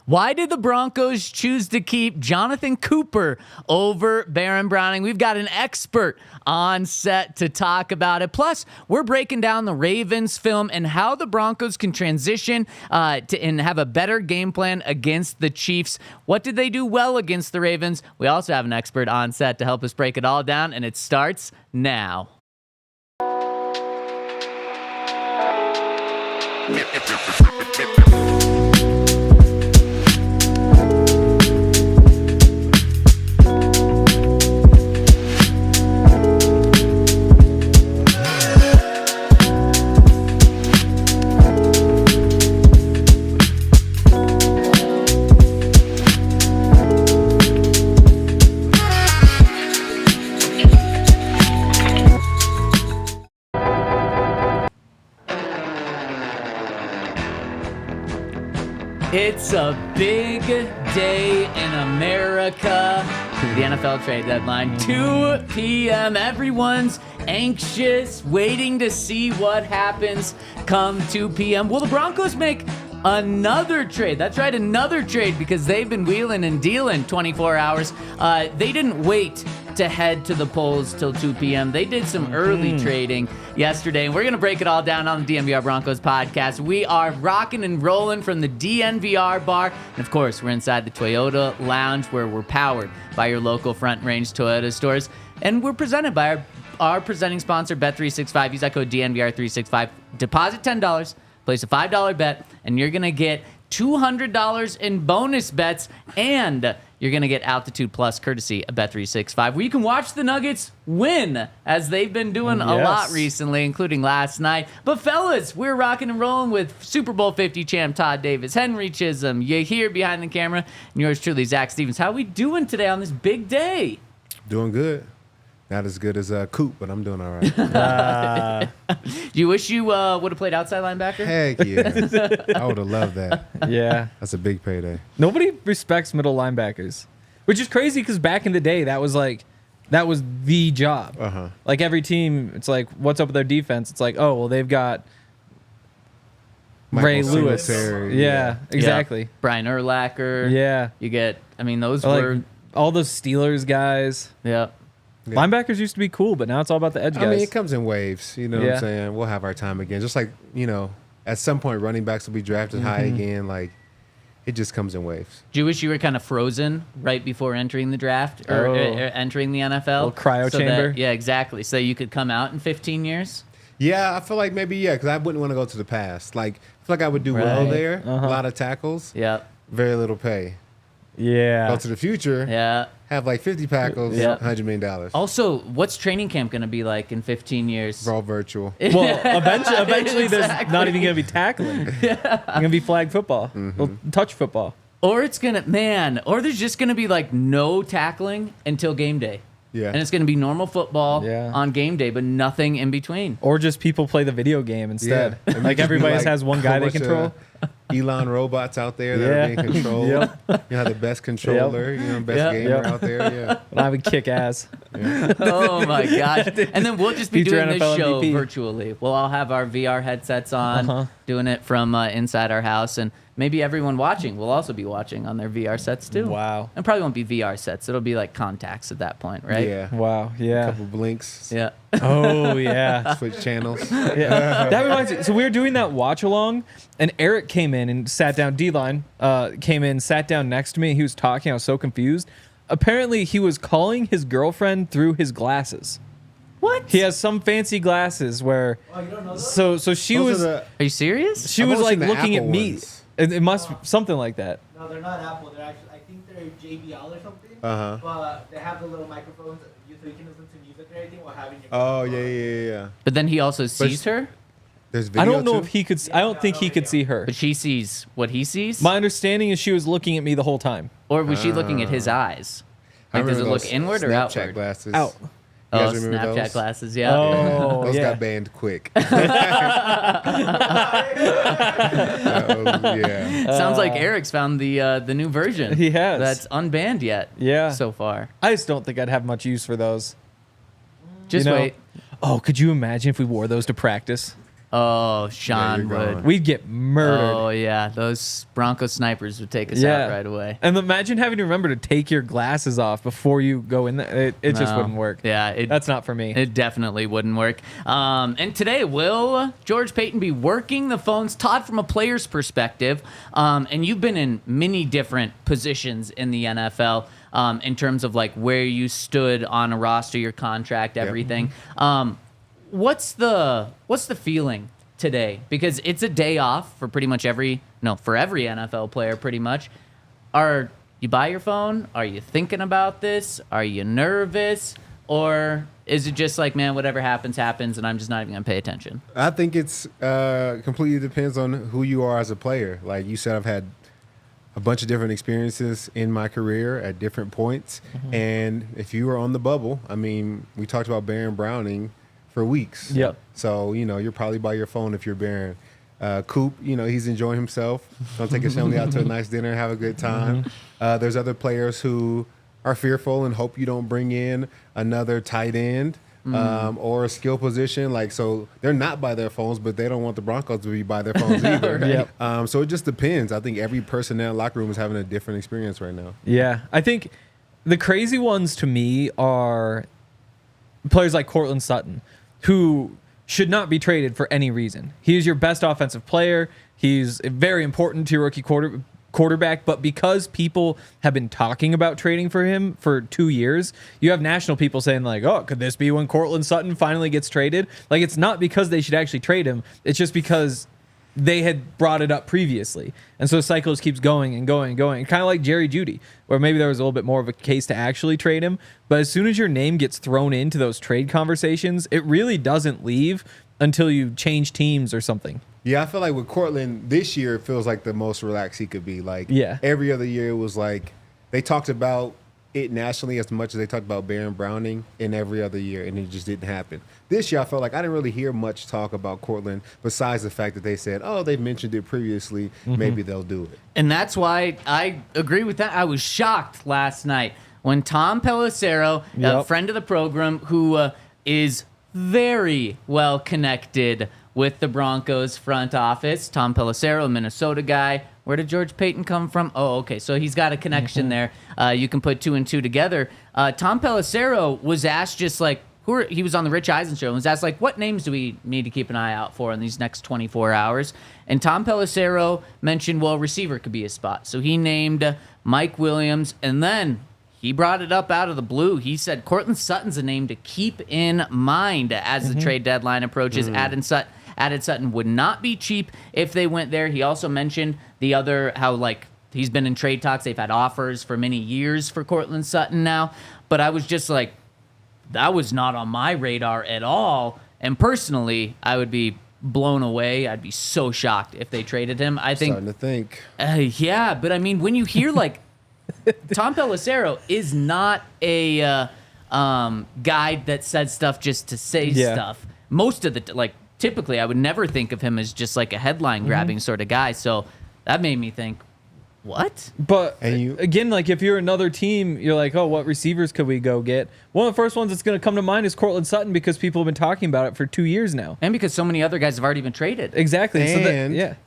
Why did the Broncos choose to keep Jonathon Cooper over Baron Browning? We've got an expert on set to talk about it. Plus, we're breaking down the Ravens film and how the Broncos can transition and have a better game plan against the Chiefs. What did they do well against the Ravens? We also have an expert on set to help us break it all down, and it starts now. It's a big day in America. The NFL trade deadline, 2 p.m. Everyone's anxious, waiting to see what happens come 2 p.m. Will the Broncos make another trade? That's right, another trade, because they've been wheeling and dealing 24 hours. They didn't wait to head to the polls till 2 p.m. They did some early trading yesterday, and we're going to break it all down on the DNVR Broncos podcast. We are rocking and rolling from the DNVR bar, and of course, we're inside the Toyota Lounge, where we're powered by your local Front Range Toyota stores, and we're presented by our presenting sponsor, Bet365. Use that code DNVR365. Deposit $10, place a $5 bet, and you're going to get $200 in bonus bets, and you're going to get Altitude Plus courtesy of Bet365, where you can watch the Nuggets win, as they've been doing a lot recently, including last night. But fellas, we're rocking and rolling with Super Bowl 50 champ Todd Davis, Henry Chisholm, you here behind the camera, and yours truly, Zach Stevens. How are we doing today on this big day? Doing good. Not as good as Coop, but I'm doing all right. Do you wish you would have played outside linebacker? Heck yeah. I would have loved that. Yeah. That's a big payday. Nobody respects middle linebackers, which is crazy because back in the day, that was the job. Uh-huh. Like every team, it's like, what's up with their defense? It's like, oh, well, they've got Michael Ray Lewis. Singletary, Yeah, exactly. Yeah. Brian Urlacher. Yeah. You get, I mean, those Or were. like all those Steelers guys. Yeah. Yeah. Linebackers used to be cool, but now it's all about the edge guys. I mean, it comes in waves. You know what Yeah. I'm saying? We'll have our time again. Just like, at some point, running backs will be drafted high again. Like, it just comes in waves. Do you wish you were kind of frozen right before entering the draft or entering the NFL? Little cryo chamber. Yeah, exactly. So you could come out in 15 years? Yeah, I feel like maybe, because I wouldn't want to go to the past. Like, I feel like I would do well Right. there. A lot of tackles. Yep. Very little pay. Yeah. Go to the future. Yeah. Have like 50 tackles, Yeah. $100 million. Also, what's training camp going to be like in 15 years? It's all virtual. Well, eventually there's not even going to be tackling. Yeah. It's going to be flag football. Well, touch football. Or it's going to, or there's just going to be like no tackling until game day. Yeah. And it's going to be normal football Yeah. on game day, but nothing in between. Or just people play the video game instead. Yeah. Like everybody Like has one a guy they bunch control. of Elon robots out there that Yeah. are being controlled. Yep. You have the best controller, best Yep. gamer Yep. out there. Yeah. And I would kick ass. Oh my gosh. And then we'll just be Future doing this NFL show MVP. virtually. We'll all have our VR headsets on, doing it from inside our house. And maybe everyone watching will also be watching on their VR sets too. Wow. And probably won't be VR sets. It'll be like contacts at that point, right? Yeah. Wow. A Yeah. couple blinks. Yeah. Oh, yeah. Switch channels. Yeah. That reminds me. So we were doing that watch along, and Eric came in and sat down. D-line came in, sat down next to me. He was talking. I was so confused. Apparently, he was calling his girlfriend through his glasses. What? He has some fancy glasses where. Oh, you don't know those? So she Those was. are the- Are you serious? She I've was only like seen the looking at Apple me. ones. It must something like that. No, they're not Apple. They're actually, I think they're JBL or something. Uh-huh. But they have the little microphones so you can listen to music or anything while having your. Oh, yeah. But then he also sees her, There's video I don't know too? if he could. I don't think he could see her. but she sees what he sees? My understanding is she was looking at me the whole time. Or was she looking at his eyes? I Like, does it remember look those inward or Snapchat outward? glasses. Out. You Oh, guys remember Snapchat those? glasses, yeah. Oh, Those yeah. got banned quick. Oh, yeah. Sounds like Eric's found the new version. He has. That's unbanned yet. Yeah. So far. I just don't think I'd have much use for those. Just You know? wait. Oh, could you imagine if we wore those to practice? Oh, Sean you're gone. would. We'd get murdered. Oh, yeah. Those Bronco snipers would take us out right away. And imagine having to remember to take your glasses off before you go in there. It just No. wouldn't work. Yeah. That's not for me. It definitely wouldn't work. And today, will George Payton be working the phones? Todd, from a player's perspective, and you've been in many different positions in the NFL in terms of like where you stood on a roster, your contract, everything. What's the feeling today? Because it's a day off for pretty much every NFL player, pretty much. Are you by your phone? Are you thinking about this? Are you nervous? Or is it just like, man, whatever happens, happens, and I'm just not even going to pay attention? I think it's completely depends on who you are as a player. Like you said, I've had a bunch of different experiences in my career at different points. And if you were on the bubble, I mean, we talked about Baron Browning for weeks. Yep. So, you're probably by your phone if you're Baron. Coop, he's enjoying himself. Gonna take his family out to a nice dinner and have a good time. There's other players who are fearful and hope you don't bring in another tight end or a skill position. So they're not by their phones, but they don't want the Broncos to be by their phones either. Yep. So it just depends. I think every person in that locker room is having a different experience right now. Yeah. I think the crazy ones to me are players like Courtland Sutton, who should not be traded for any reason. He is your best offensive player. He's very important to your rookie quarterback, but because people have been talking about trading for him for 2 years, you have national people saying like, oh, could this be when Courtland Sutton finally gets traded? Like, it's not because they should actually trade him. It's just because they had brought it up previously. And so the cycle just keeps going and going and going. Kind of like Jerry Jeudy, where maybe there was a little bit more of a case to actually trade him. But as soon as your name gets thrown into those trade conversations, it really doesn't leave until you change teams or something. Yeah, I feel like with Courtland this year, it feels like the most relaxed he could be. Like every other year, it was like they talked about it nationally as much as they talked about Baron Browning in every other year, and it just didn't happen. This year, I felt like I didn't really hear much talk about Courtland besides the fact that they said, oh, they've mentioned it previously. Maybe they'll do it. And that's why I agree with that. I was shocked last night when Tom Pelissero, a friend of the program, who is very well connected with the Broncos front office. Tom Pelissero, a Minnesota guy. Where did George Payton come from? Oh, okay. So he's got a connection there. You can put two and two together. Tom Pelissero was asked just like, he was on the Rich Eisen show and was asked like, what names do we need to keep an eye out for in these next 24 hours? And Tom Pelissero mentioned, well, receiver could be a spot. So he named Mike Williams, and then he brought it up out of the blue. He said Courtland Sutton's a name to keep in mind as the trade deadline approaches. Added Sutton would not be cheap if they went there. He also mentioned how he's been in trade talks. They've had offers for many years for Courtland Sutton now. But I was just like, that was not on my radar at all. And personally, I would be blown away. I'd be so shocked if they traded him. I think. Starting to think. Yeah, but I mean, when you hear like Tom Pelissero is not a guy that says stuff just to say stuff. Most of the typically, I would never think of him as just like a headline grabbing sort of guy. So that made me think, what? But again, like if you're another team, you're like, oh, what receivers could we go get? One of the first ones that's going to come to mind is Courtland Sutton because people have been talking about it for 2 years now. And because so many other guys have already been traded. Exactly. And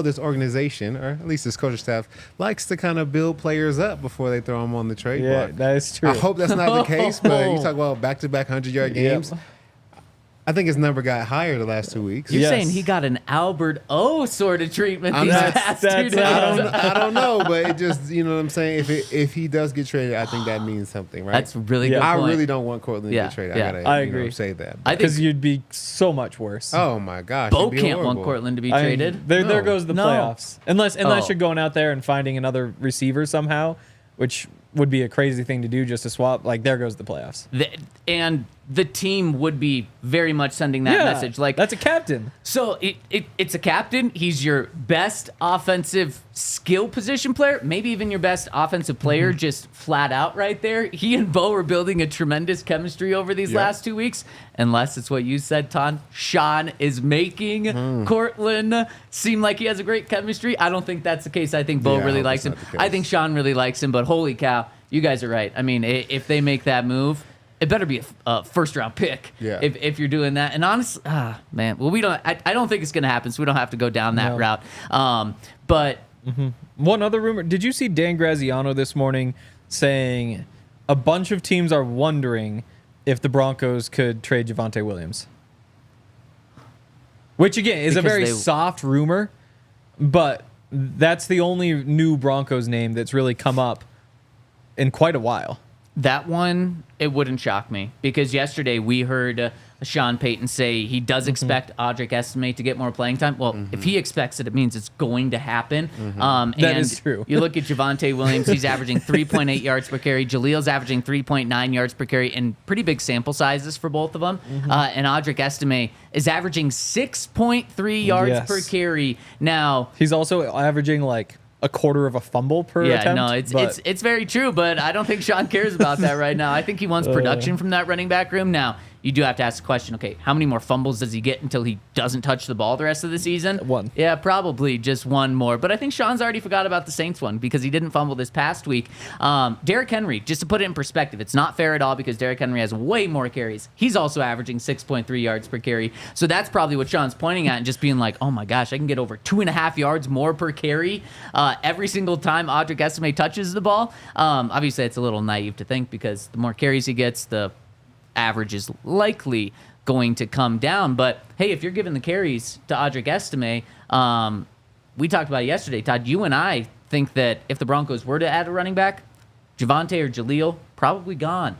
this organization, or at least this coaching staff, likes to kind of build players up before they throw them on the trade block. Yeah, that is true. I hope that's not the case, but you talk about back-to-back 100-yard games. I think his number got higher the last 2 weeks. You're saying he got an Albert O sort of treatment these past 2 days. I don't know, but it just, you know what I'm saying? If he does get traded, I think that means something, right? That's a really good point. I really don't want Courtland to get traded. I agree. Say that. Because you'd be so much worse. Oh, my gosh. Bo can't want Courtland to be traded. There goes the playoffs. Unless you're going out there and finding another receiver somehow, which would be a crazy thing to do just to swap. Like, there goes the playoffs. And the team would be very much sending that message. Like, that's a captain. So it's a captain. He's your best offensive skill position player, maybe even your best offensive player, just flat out right there. He and Bo are building a tremendous chemistry over these last 2 weeks. Unless it's what you said, Ton. Sean is making Courtland seem like he has a great chemistry. I don't think that's the case. I think Bo really likes him. I think Sean really likes him, but holy cow, you guys are right. I mean, if they make that move, it better be a first round pick. Yeah. If you're doing that. And honestly, man, well, I don't think it's going to happen, so we don't have to go down that route. But one other rumor, did you see Dan Graziano this morning saying a bunch of teams are wondering if the Broncos could trade Javonte Williams? Which, again, is a very soft rumor, but that's the only new Broncos name that's really come up in quite a while. That one, it wouldn't shock me, because yesterday we heard Sean Payton say he does expect Audric Estime to get more playing time. Well, if he expects it, it means it's going to happen. That is true. You look at Javonte Williams, he's averaging 3.8 yards per carry. Jaleel's averaging 3.9 yards per carry, and pretty big sample sizes for both of them. And Audric Estime is averaging 6.3 yards per carry. Now, he's also averaging like a quarter of a fumble per attempt. No, it's very true, but I don't think Sean cares about that right now. I think he wants production from that running back room. Now, you do have to ask the question, okay, how many more fumbles does he get until he doesn't touch the ball the rest of the season? One. Yeah, probably just one more. But I think Sean's already forgot about the Saints one because he didn't fumble this past week. Derrick Henry, just to put it in perspective, it's not fair at all because Derrick Henry has way more carries. He's also averaging 6.3 yards per carry. So that's probably what Sean's pointing at and just being like, oh my gosh, I can get over 2.5 yards more per carry every single time Audric Estime touches the ball. Obviously, it's a little naive to think because the more carries he gets, the average is likely going to come down. But hey, if you're giving the carries to Audric Estime, we talked about it yesterday, Todd. You and I think that if the Broncos were to add a running back, Javonte or Jaleel probably gone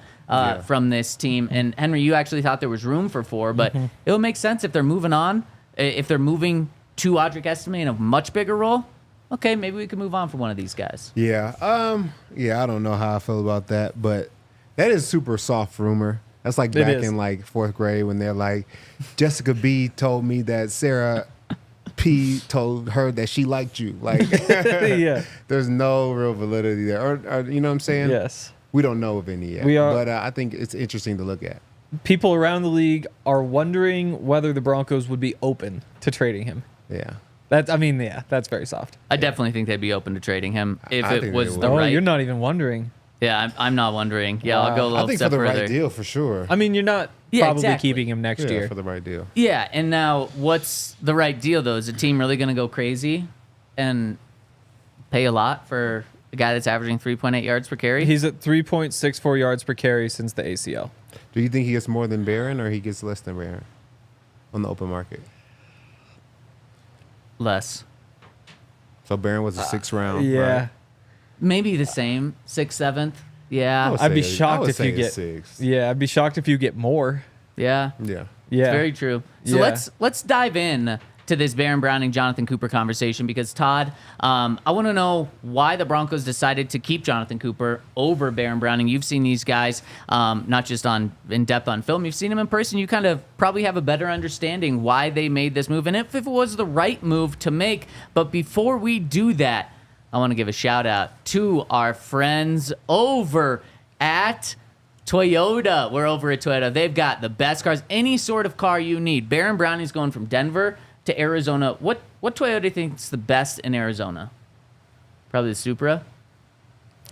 from this team. And Henry, you actually thought there was room for 4, but it would make sense if they're moving on, if they're moving to Audric Estime in a much bigger role. Okay, maybe we can move on from one of these guys. Yeah, I don't know how I feel about that, but that is super soft rumor. That's like back in like 4th grade when they're like, Jessica B told me that Sarah P told her that she liked you. Like, there's no real validity there. Or you know what I'm saying? Yes. We don't know of any yet. But I think it's interesting to look at. People around the league are wondering whether the Broncos would be open to trading him. Yeah. That's very soft. I definitely think they'd be open to trading him if it was the right. right. You're not even wondering. Yeah, I'm not wondering. Yeah, I'll go a little I think step for the further. right deal, for sure. I mean, you're not probably keeping him next year. For the right deal. Yeah, and now what's the right deal, though? Is the team really going to go crazy and pay a lot for a guy that's averaging 3.8 yards per carry? He's at 3.64 yards per carry since the ACL. Do you think he gets more than Barron or he gets less than Barron on the open market? Less. So Barron was a 6th round. Yeah. Right? Maybe the same, 6th, 7th. Yeah. I'd be shocked if you get 6. Yeah, I'd be shocked if you get more. Yeah. Yeah. Yeah. It's very true. So let's dive in to this Baron Browning, Jonathon Cooper conversation because, Todd, I want to know why the Broncos decided to keep Jonathon Cooper over Baron Browning. You've seen these guys not just in depth on film. You've seen them in person. You kind of probably have a better understanding why they made this move and if it was the right move to make. But before we do that, I want to give a shout out to our friends over at Toyota. We're over at Toyota. They've got the best cars, any sort of car you need. Baron Browning's going from Denver to Arizona. What Toyota do you think is the best in Arizona? Probably the Supra.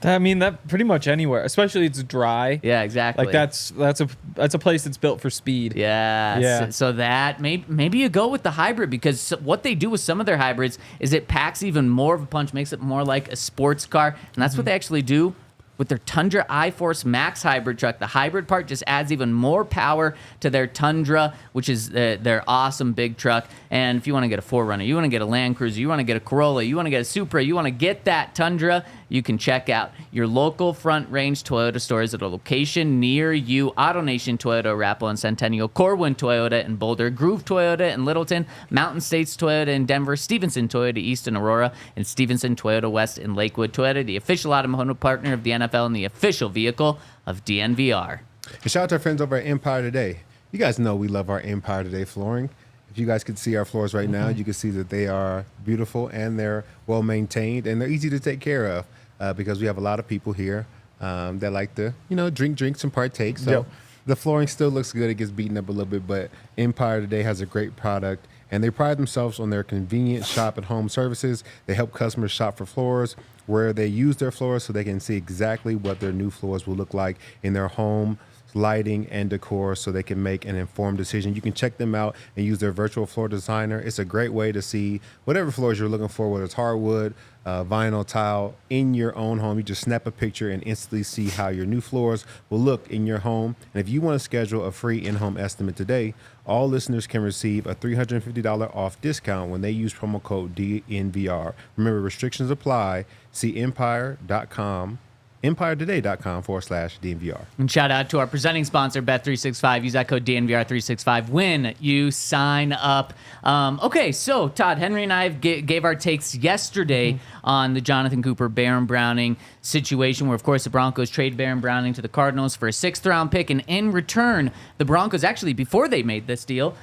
I mean, that pretty much anywhere, especially it's dry. Yeah, exactly. Like that's a place that's built for speed. Yeah. So that maybe you go with the hybrid because what they do with some of their hybrids is it packs even more of a punch, makes it more like a sports car, and that's what they actually do with their Tundra iForce Max hybrid truck. The hybrid part just adds even more power to their Tundra, which is their awesome big truck. And if you want to get a 4Runner, you want to get a Land Cruiser, you want to get a Corolla, you want to get a Supra, you want to get that Tundra, you can check out your local Front Range Toyota stores at a location near you. AutoNation Toyota, Arapahoe and Centennial, Corwin Toyota in Boulder, Groove Toyota in Littleton, Mountain States Toyota in Denver, Stevenson Toyota East in Aurora, and Stevenson Toyota West in Lakewood. Toyota, the official automotive partner of the NFL and the official vehicle of DNVR. And shout out to our friends over at Empire Today. You guys know we love our Empire Today flooring. If you guys could see our floors right now, you can see that they are beautiful and they're well maintained and they're easy to take care of because we have a lot of people here that like to, drink drinks and partake. So the flooring still looks good. It gets beaten up a little bit, but Empire Today has a great product and they pride themselves on their convenient shop at home services. They help customers shop for floors where they use their floors so they can see exactly what their new floors will look like in their home lighting, and decor so they can make an informed decision. You can check them out and use their virtual floor designer. It's a great way to see whatever floors you're looking for, whether it's hardwood, vinyl, tile, in your own home. You just snap a picture and instantly see how your new floors will look in your home. And if you want to schedule a free in-home estimate today, all listeners can receive a $350 off discount when they use promo code DNVR. Remember, restrictions apply. See EmpireToday.com/DNVR. And shout out to our presenting sponsor, Bet365. Use that code DNVR365 when you sign up. Okay, so Todd, Henry and I gave our takes yesterday on the Jonathon Cooper, Baron Browning situation, where, of course, the Broncos trade Baron Browning to the Cardinals for a 6th-round pick. And in return, the Broncos, actually, before they made this deal,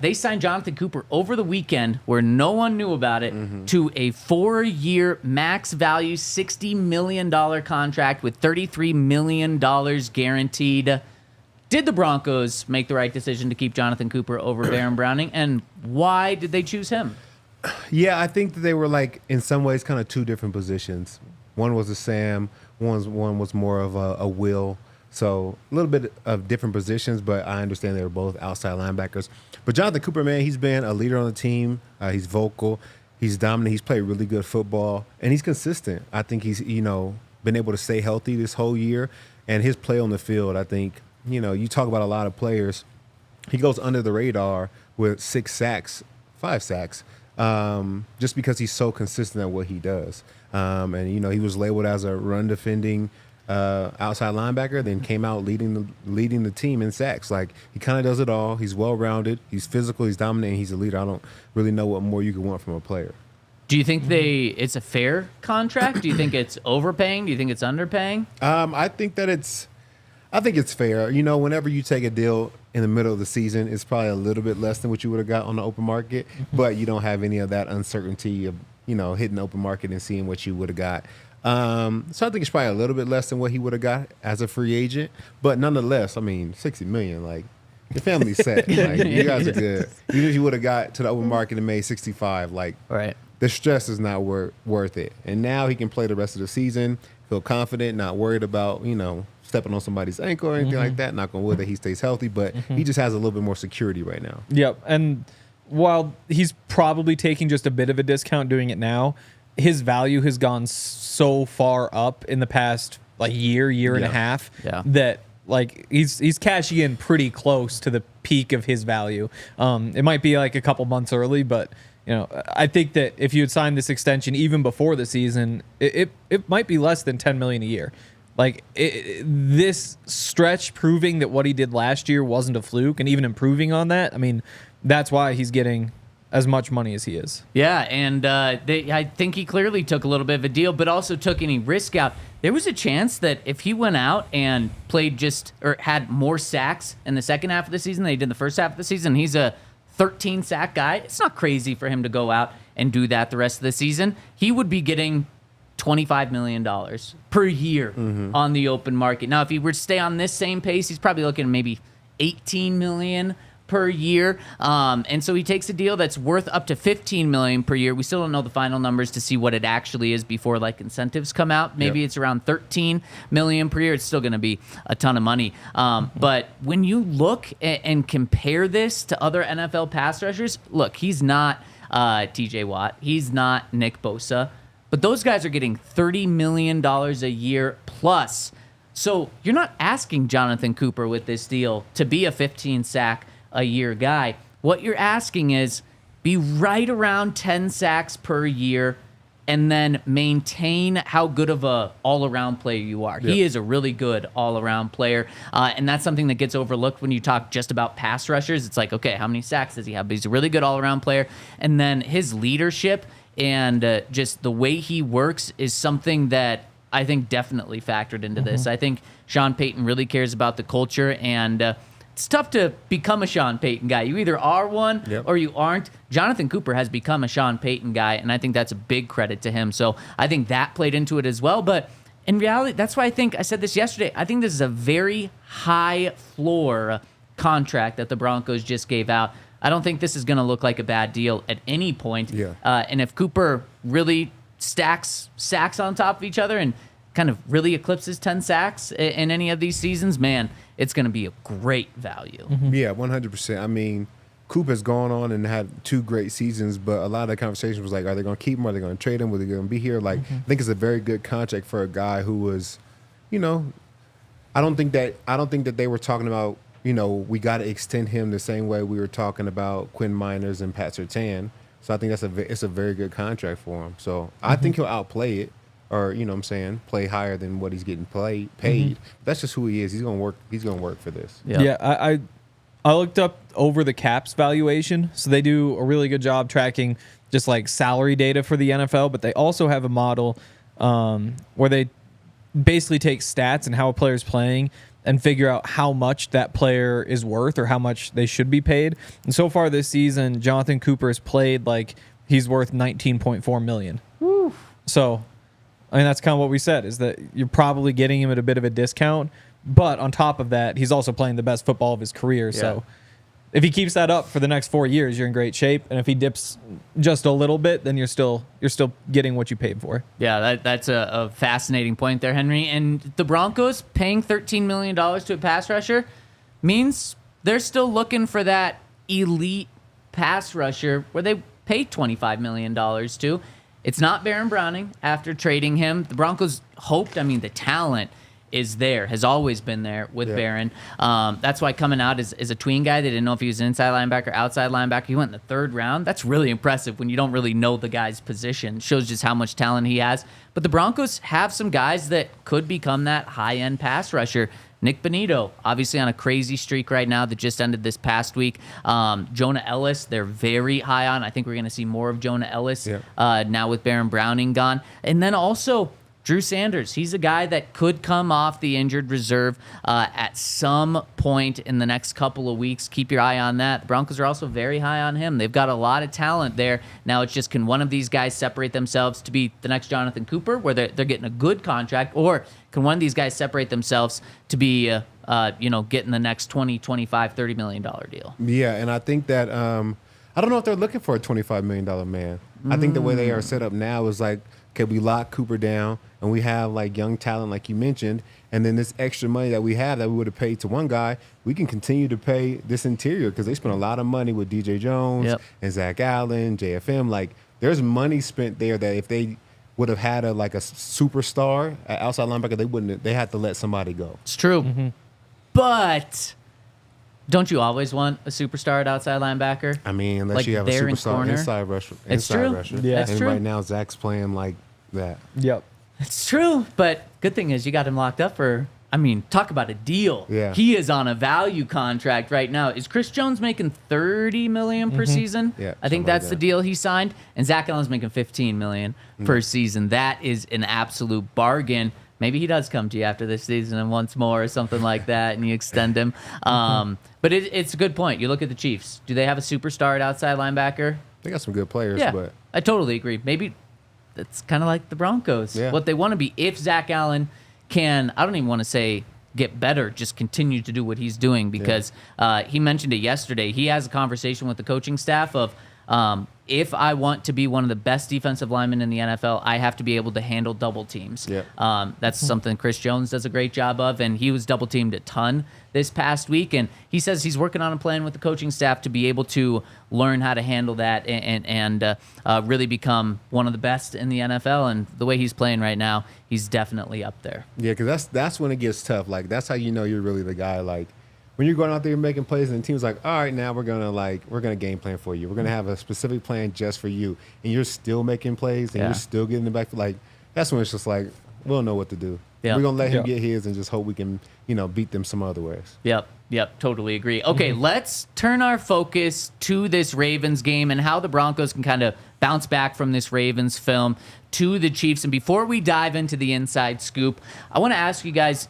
they signed Jonathon Cooper over the weekend, where no one knew about it, to a 4-year max value, $60 million contract with $33 million guaranteed. Did the Broncos make the right decision to keep Jonathon Cooper over Baron Browning, and why did they choose him? Yeah, I think that they were, like, in some ways kind of two different positions. One was a Sam, one was more of a Will. So a little bit of different positions, but I understand they were both outside linebackers. But Jonathon Cooper, man, he's been a leader on the team. He's vocal. He's dominant. He's played really good football, and he's consistent. I think he's, been able to stay healthy this whole year. And his play on the field, I think, you talk about a lot of players. He goes under the radar with 5 sacks, just because he's so consistent at what he does. And he was labeled as a run defending outside linebacker, then came out leading the team in sacks. Like, he kind of does it all. He's well rounded. He's physical. He's dominant. And he's a leader. I don't really know what more you could want from a player. Do you think it's a fair contract? Do you think it's overpaying? Do you think it's underpaying? I think it's fair. Whenever you take a deal in the middle of the season, it's probably a little bit less than what you would have got on the open market, but you don't have any of that uncertainty of, hitting the open market and seeing what you would have got. So I think it's probably a little bit less than what he would have got as a free agent, but nonetheless, $60 million, like, your family's set. Like, you guys are good. Even if you would have got to the open market and made 65, like, right. The stress is not worth it. And now he can play the rest of the season, feel confident, not worried about, stepping on somebody's ankle or anything like that. Knock on wood that he stays healthy, but he just has a little bit more security right now. Yep. And while he's probably taking just a bit of a discount doing it now, his value has gone so far up in the past year and a half that he's cashing in pretty close to the peak of his value. It might be like a couple months early, but I think that if you had signed this extension even before the season, it might be less than $10 million a year. This stretch proving that what he did last year wasn't a fluke, and even improving on that. I mean, that's why he's getting as much money as he is. Yeah, and I think he clearly took a little bit of a deal, but also took any risk out. There was a chance that if he went out and played had more sacks in the second half of the season than he did in the first half of the season, he's a 13-sack guy. It's not crazy for him to go out and do that the rest of the season. He would be getting $25 million per year on the open market. Now, if he were to stay on this same pace, he's probably looking at maybe $18 million per year. And so he takes a deal that's worth up to $15 million per year. We still don't know the final numbers to see what it actually is before incentives come out. Maybe it's around $13 million per year. It's still going to be a ton of money. But when you look and compare this to other NFL pass rushers, look, he's not TJ Watt. He's not Nick Bosa. But those guys are getting $30 million a year plus. So you're not asking Jonathon Cooper with this deal to be a 15-sack a year guy. What you're asking is be right around 10 sacks per year and then maintain how good of a all-around player you are. He is a really good all-around player, and that's something that gets overlooked when you talk just about pass rushers. It's like, okay, how many sacks does he have? But he's a really good all-around player, and then his leadership and just the way he works is something that I think definitely factored into this. I think Sean Payton really cares about the culture, and it's tough to become a Sean Payton guy. You either are one or you aren't. Jonathon Cooper has become a Sean Payton guy, and I think that's a big credit to him. So I think that played into it as well. But in reality, that's why I said this yesterday, I think this is a very high floor contract that the Broncos just gave out. I don't think this is going to look like a bad deal at any point. And if Cooper really stacks sacks on top of each other and kind of really eclipses 10 sacks in any of these seasons, man, it's going to be a great value. Yeah, 100%. I mean, Coop has gone on and had 2 great seasons, but a lot of the conversation was like, are they going to keep him? Are they going to trade him? Are they going to be here? Like, I think it's a very good contract for a guy who was, you know, I don't think that they were talking about, you know, we got to extend him the same way we were talking about Quinn Miners and Pat Surtain. So I think it's a very good contract for him. So I think he'll outplay it, or you know what I'm saying, play higher than what he's getting paid. That's just who he is. He's gonna work for this. Yeah, I looked up over the Caps valuation, so they do a really good job tracking just like salary data for the NFL, but they also have a model where they basically take stats and how a player's playing and figure out how much that player is worth or how much they should be paid. And so far this season, Jonathon Cooper has played like he's worth $19.4 million. Woo. So, I mean, that's kind of what we said, is that you're probably getting him at a bit of a discount. But on top of that, he's also playing the best football of his career. Yeah. So if he keeps that up for the next 4 years, you're in great shape. And if he dips just a little bit, then you're still getting what you paid for. Yeah, that's a fascinating point there, Henry. And the Broncos paying $13 million to a pass rusher means they're still looking for that elite pass rusher where they pay $25 million to. It's not Baron Browning after trading him. The Broncos hoped, the talent is there, has always been there with Barron. That's why coming out as a tween guy, they didn't know if he was an inside linebacker, outside linebacker. He went in the 3rd round. That's really impressive when you don't really know the guy's position. Shows just how much talent he has. But the Broncos have some guys that could become that high-end pass rusher. Nick Bonito, obviously on a crazy streak right now that just ended this past week. Jonah Ellis, they're very high on. I think we're going to see more of Jonah Ellis now with Baron Browning gone. And then also Drew Sanders, he's a guy that could come off the injured reserve at some point in the next couple of weeks. Keep your eye on that. The Broncos are also very high on him. They've got a lot of talent there. Now it's just, can one of these guys separate themselves to be the next Jonathon Cooper, where they're getting a good contract, or can one of these guys separate themselves to be getting the next $20, $25, $30 million deal? Yeah, and I think that I don't know if they're looking for a $25 million man. I think the way they are set up now is like, okay, we lock Cooper down, and we have like young talent, like you mentioned, and then this extra money that we have that we would have paid to one guy, we can continue to pay this interior, because they spent a lot of money with DJ Jones and Zach Allen, JFM. Like, there's money spent there that if they would have had a superstar at outside linebacker, they had to let somebody go. It's true. But don't you always want a superstar at outside linebacker? Unless like you have a there in superstar corner? inside rusher. It's true. Yeah. That's and true. right now, Zach's playing like that. Yep. It's true, but good thing is you got him locked up for, talk about a deal. Yeah. He is on a value contract right now. Is Chris Jones making $30 million per season? Yeah, I think something like that's the that. deal he signed. And Zach Allen's making $15 million per season. That is an absolute bargain. Maybe he does come to you after this season and once more or something like that, and you extend him. But it's a good point. You look at the Chiefs. Do they have a superstar at outside linebacker? They got some good players, Yeah, but I totally agree. Maybe it's kind of like the Broncos. Yeah. What they want to be, if Zach Allen can, I don't even want to say get better, just continue to do what he's doing, because he mentioned it yesterday. He has a conversation with the coaching staff of, if I want to be one of the best defensive linemen in the NFL, I have to be able to handle double teams. Yeah. That's something Chris Jones does a great job of, and he was double teamed a ton this past week. And he says he's working on a plan with the coaching staff to be able to learn how to handle that and really become one of the best in the NFL. And the way he's playing right now, he's definitely up there. Yeah, because that's when it gets tough. Like, that's how you know you're really the guy. Like, when you're going out there making plays and the team's like, all right, now we're gonna game plan for you. We're gonna have a specific plan just for you, and you're still making plays and you're still getting it back. Like, that's when it's just like, we'll know what to do. Yeah. We're gonna let him get his and just hope we can, beat them some other ways. Yep, totally agree. Okay, let's turn our focus to this Ravens game and how the Broncos can kind of bounce back from this Ravens film to the Chiefs. And before we dive into the inside scoop, I want to ask you guys.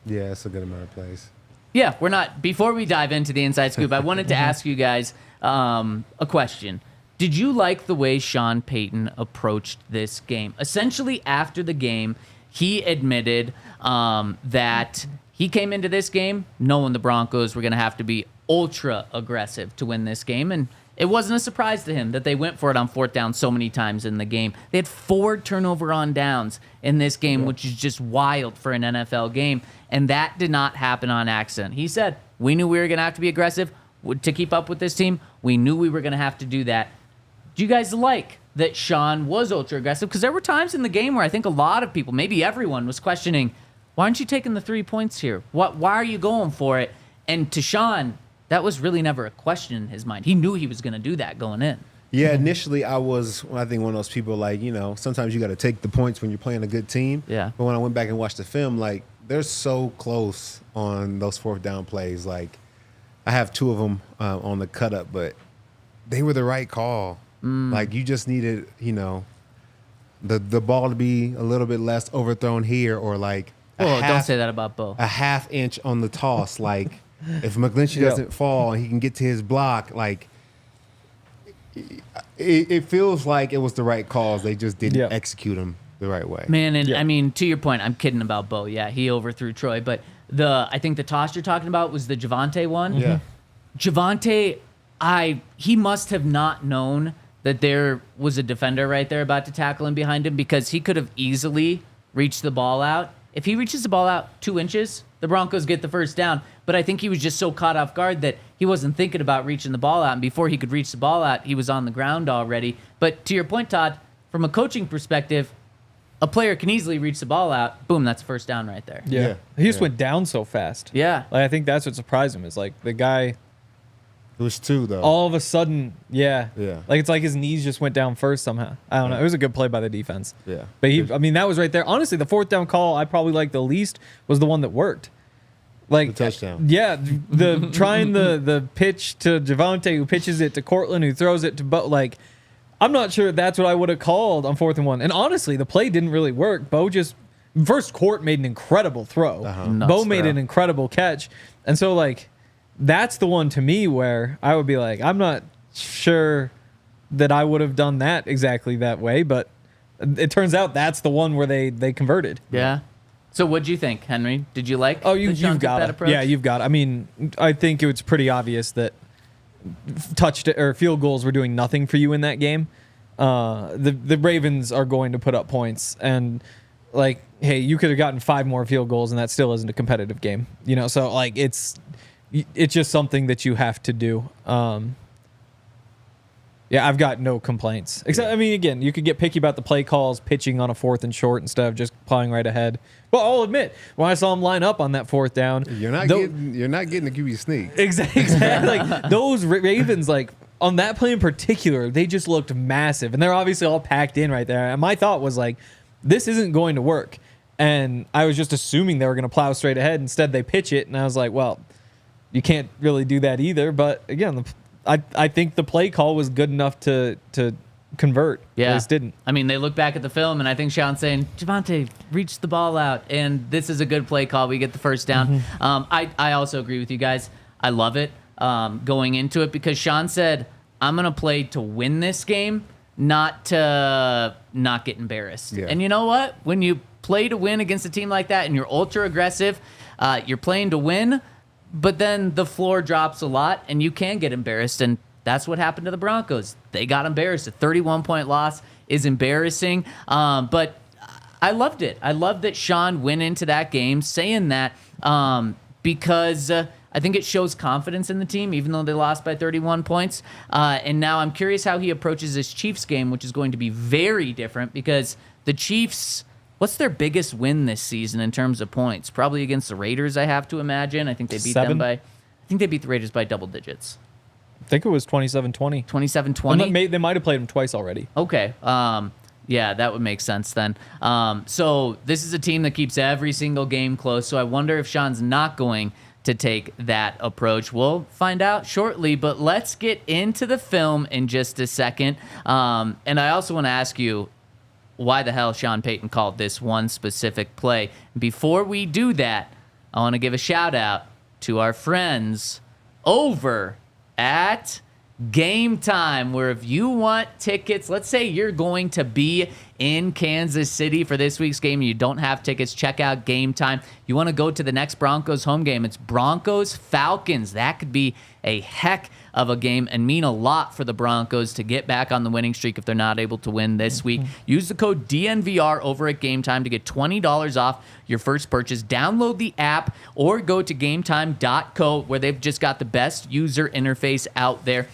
Yeah, it's a good amount of plays. Yeah, we're not. Before we dive into the inside scoop, I wanted to ask you guys a question. Did you like the way Sean Payton approached this game? Essentially, after the game, he admitted that he came into this game knowing the Broncos were going to have to be ultra aggressive to win this game, and It wasn't a surprise to him that they went for it on 4th down so many times in the game. They had 4 turnover on downs in this game, which is just wild for an NFL game. And that did not happen on accident. He said, we knew we were going to have to be aggressive to keep up with this team. We knew we were going to have to do that. Do you guys like that Sean was ultra aggressive? Because there were times in the game where I think a lot of people, maybe everyone, was questioning, why aren't you taking the 3 points here? Why are you going for it? And to Sean, that was really never a question in his mind. He knew he was going to do that going in. Yeah, initially I think one of those people like, sometimes you got to take the points when you're playing a good team. Yeah. But when I went back and watched the film, like, they're so close on those 4th down plays. Like, I have 2 of them on the cut up, but they were the right call. Like, you just needed, the ball to be a little bit less overthrown here, or like don't say that about Bo. a half inch on the toss. Like, if McGlinchey doesn't fall and he can get to his block, like, it feels like it was the right calls. They just didn't execute them the right way. Man, and I mean, to your point, I'm kidding about Bo. Yeah, he overthrew Troy, but I think the toss you're talking about was the Javonte one. Yeah. Javonte, he must have not known that there was a defender right there about to tackle him behind him, because he could have easily reached the ball out. If he reaches the ball out 2 inches, the Broncos get the first down. But I think he was just so caught off guard that he wasn't thinking about reaching the ball out. And before he could reach the ball out, he was on the ground already. But to your point, Todd, from a coaching perspective, a player can easily reach the ball out. Boom, that's a first down right there. Yeah. He just went down so fast. Yeah. Like, I think that's what surprised him, is like the guy It was 2 though. all of a sudden, Yeah. like it's like his knees just went down first somehow. I don't know. It was a good play by the defense. Yeah. But that was right there. Honestly, the 4th down call I probably liked the least was the one that worked. Like, The touchdown. Yeah, the trying the pitch to Javonte, who pitches it to Cortland, who throws it to Bo. Like, I'm not sure that's what I would have called on 4th and 1. And honestly, the play didn't really work. Bo just first Court made an incredible throw. Bo made an incredible catch, and so like that's the one to me where I would be like, I'm not sure that I would have done that exactly that way, but it turns out that's the one where they converted. Yeah. So what'd you think, Henry? Did you like? Oh, that Sean you've took got that it. approach? Yeah, you've got it. I mean, I think it was pretty obvious that field goals were doing nothing for you in that game. The Ravens are going to put up points, and like, hey, you could have gotten 5 more field goals, and that still isn't a competitive game. So like it's just something that you have to do. Yeah, I've got no complaints. Except, I mean, again, you could get picky about the play calls, pitching on a 4th and short instead of just plowing right ahead. Well, I'll admit, when I saw him line up on that 4th down, You're not getting the QB sneak. Exactly. Like, those Ravens, like, on that play in particular, they just looked massive. And they're obviously all packed in right there. And my thought was, like, this isn't going to work. And I was just assuming they were going to plow straight ahead. Instead, they pitch it. And I was like, well, you can't really do that either. But, again, I think the play call was good enough to convert. Yeah. They just didn't. I mean, they look back at the film, and I think Sean's saying, Javonte, reach the ball out. And this is a good play call. We get the first down. I also agree with you guys. I love it going into it, because Sean said, I'm going to play to win this game, not to not get embarrassed. Yeah. And you know what? When you play to win against a team like that and you're ultra aggressive, you're playing to win, but then the floor drops a lot and you can get embarrassed. And that's what happened to the Broncos. They got embarrassed. A 31-point loss is embarrassing. But I loved it. I loved that Sean went into that game saying that because I think it shows confidence in the team, even though they lost by 31 points. And now I'm curious how he approaches this Chiefs game, which is going to be very different, because the Chiefs, what's their biggest win this season in terms of points? Probably against the Raiders, I have to imagine. I think they beat 7? them I think they beat the Raiders by double digits. I think it was 27-20. 27-20? They might have played them twice already. Okay. Yeah, that would make sense then. So this is a team that keeps every single game close. So I wonder if Sean's not going to take that approach. We'll find out shortly, but let's get into the film in just a second. And I also want to ask you why the hell Sean Payton called this one specific play. Before we do that, I want to give a shout out to our friends over at Game Time, where if you want tickets, let's say you're going to be in Kansas City for this week's game. You don't have tickets. Check out Game Time. You want to go to the next Broncos home game. It's Broncos-Falcons. That could be a heck of a game and mean a lot for the Broncos to get back on the winning streak if they're not able to win this week. Use the code DNVR over at Game Time to get $20 off your first purchase. Download the app or go to gametime.co where they've just got the best user interface out there.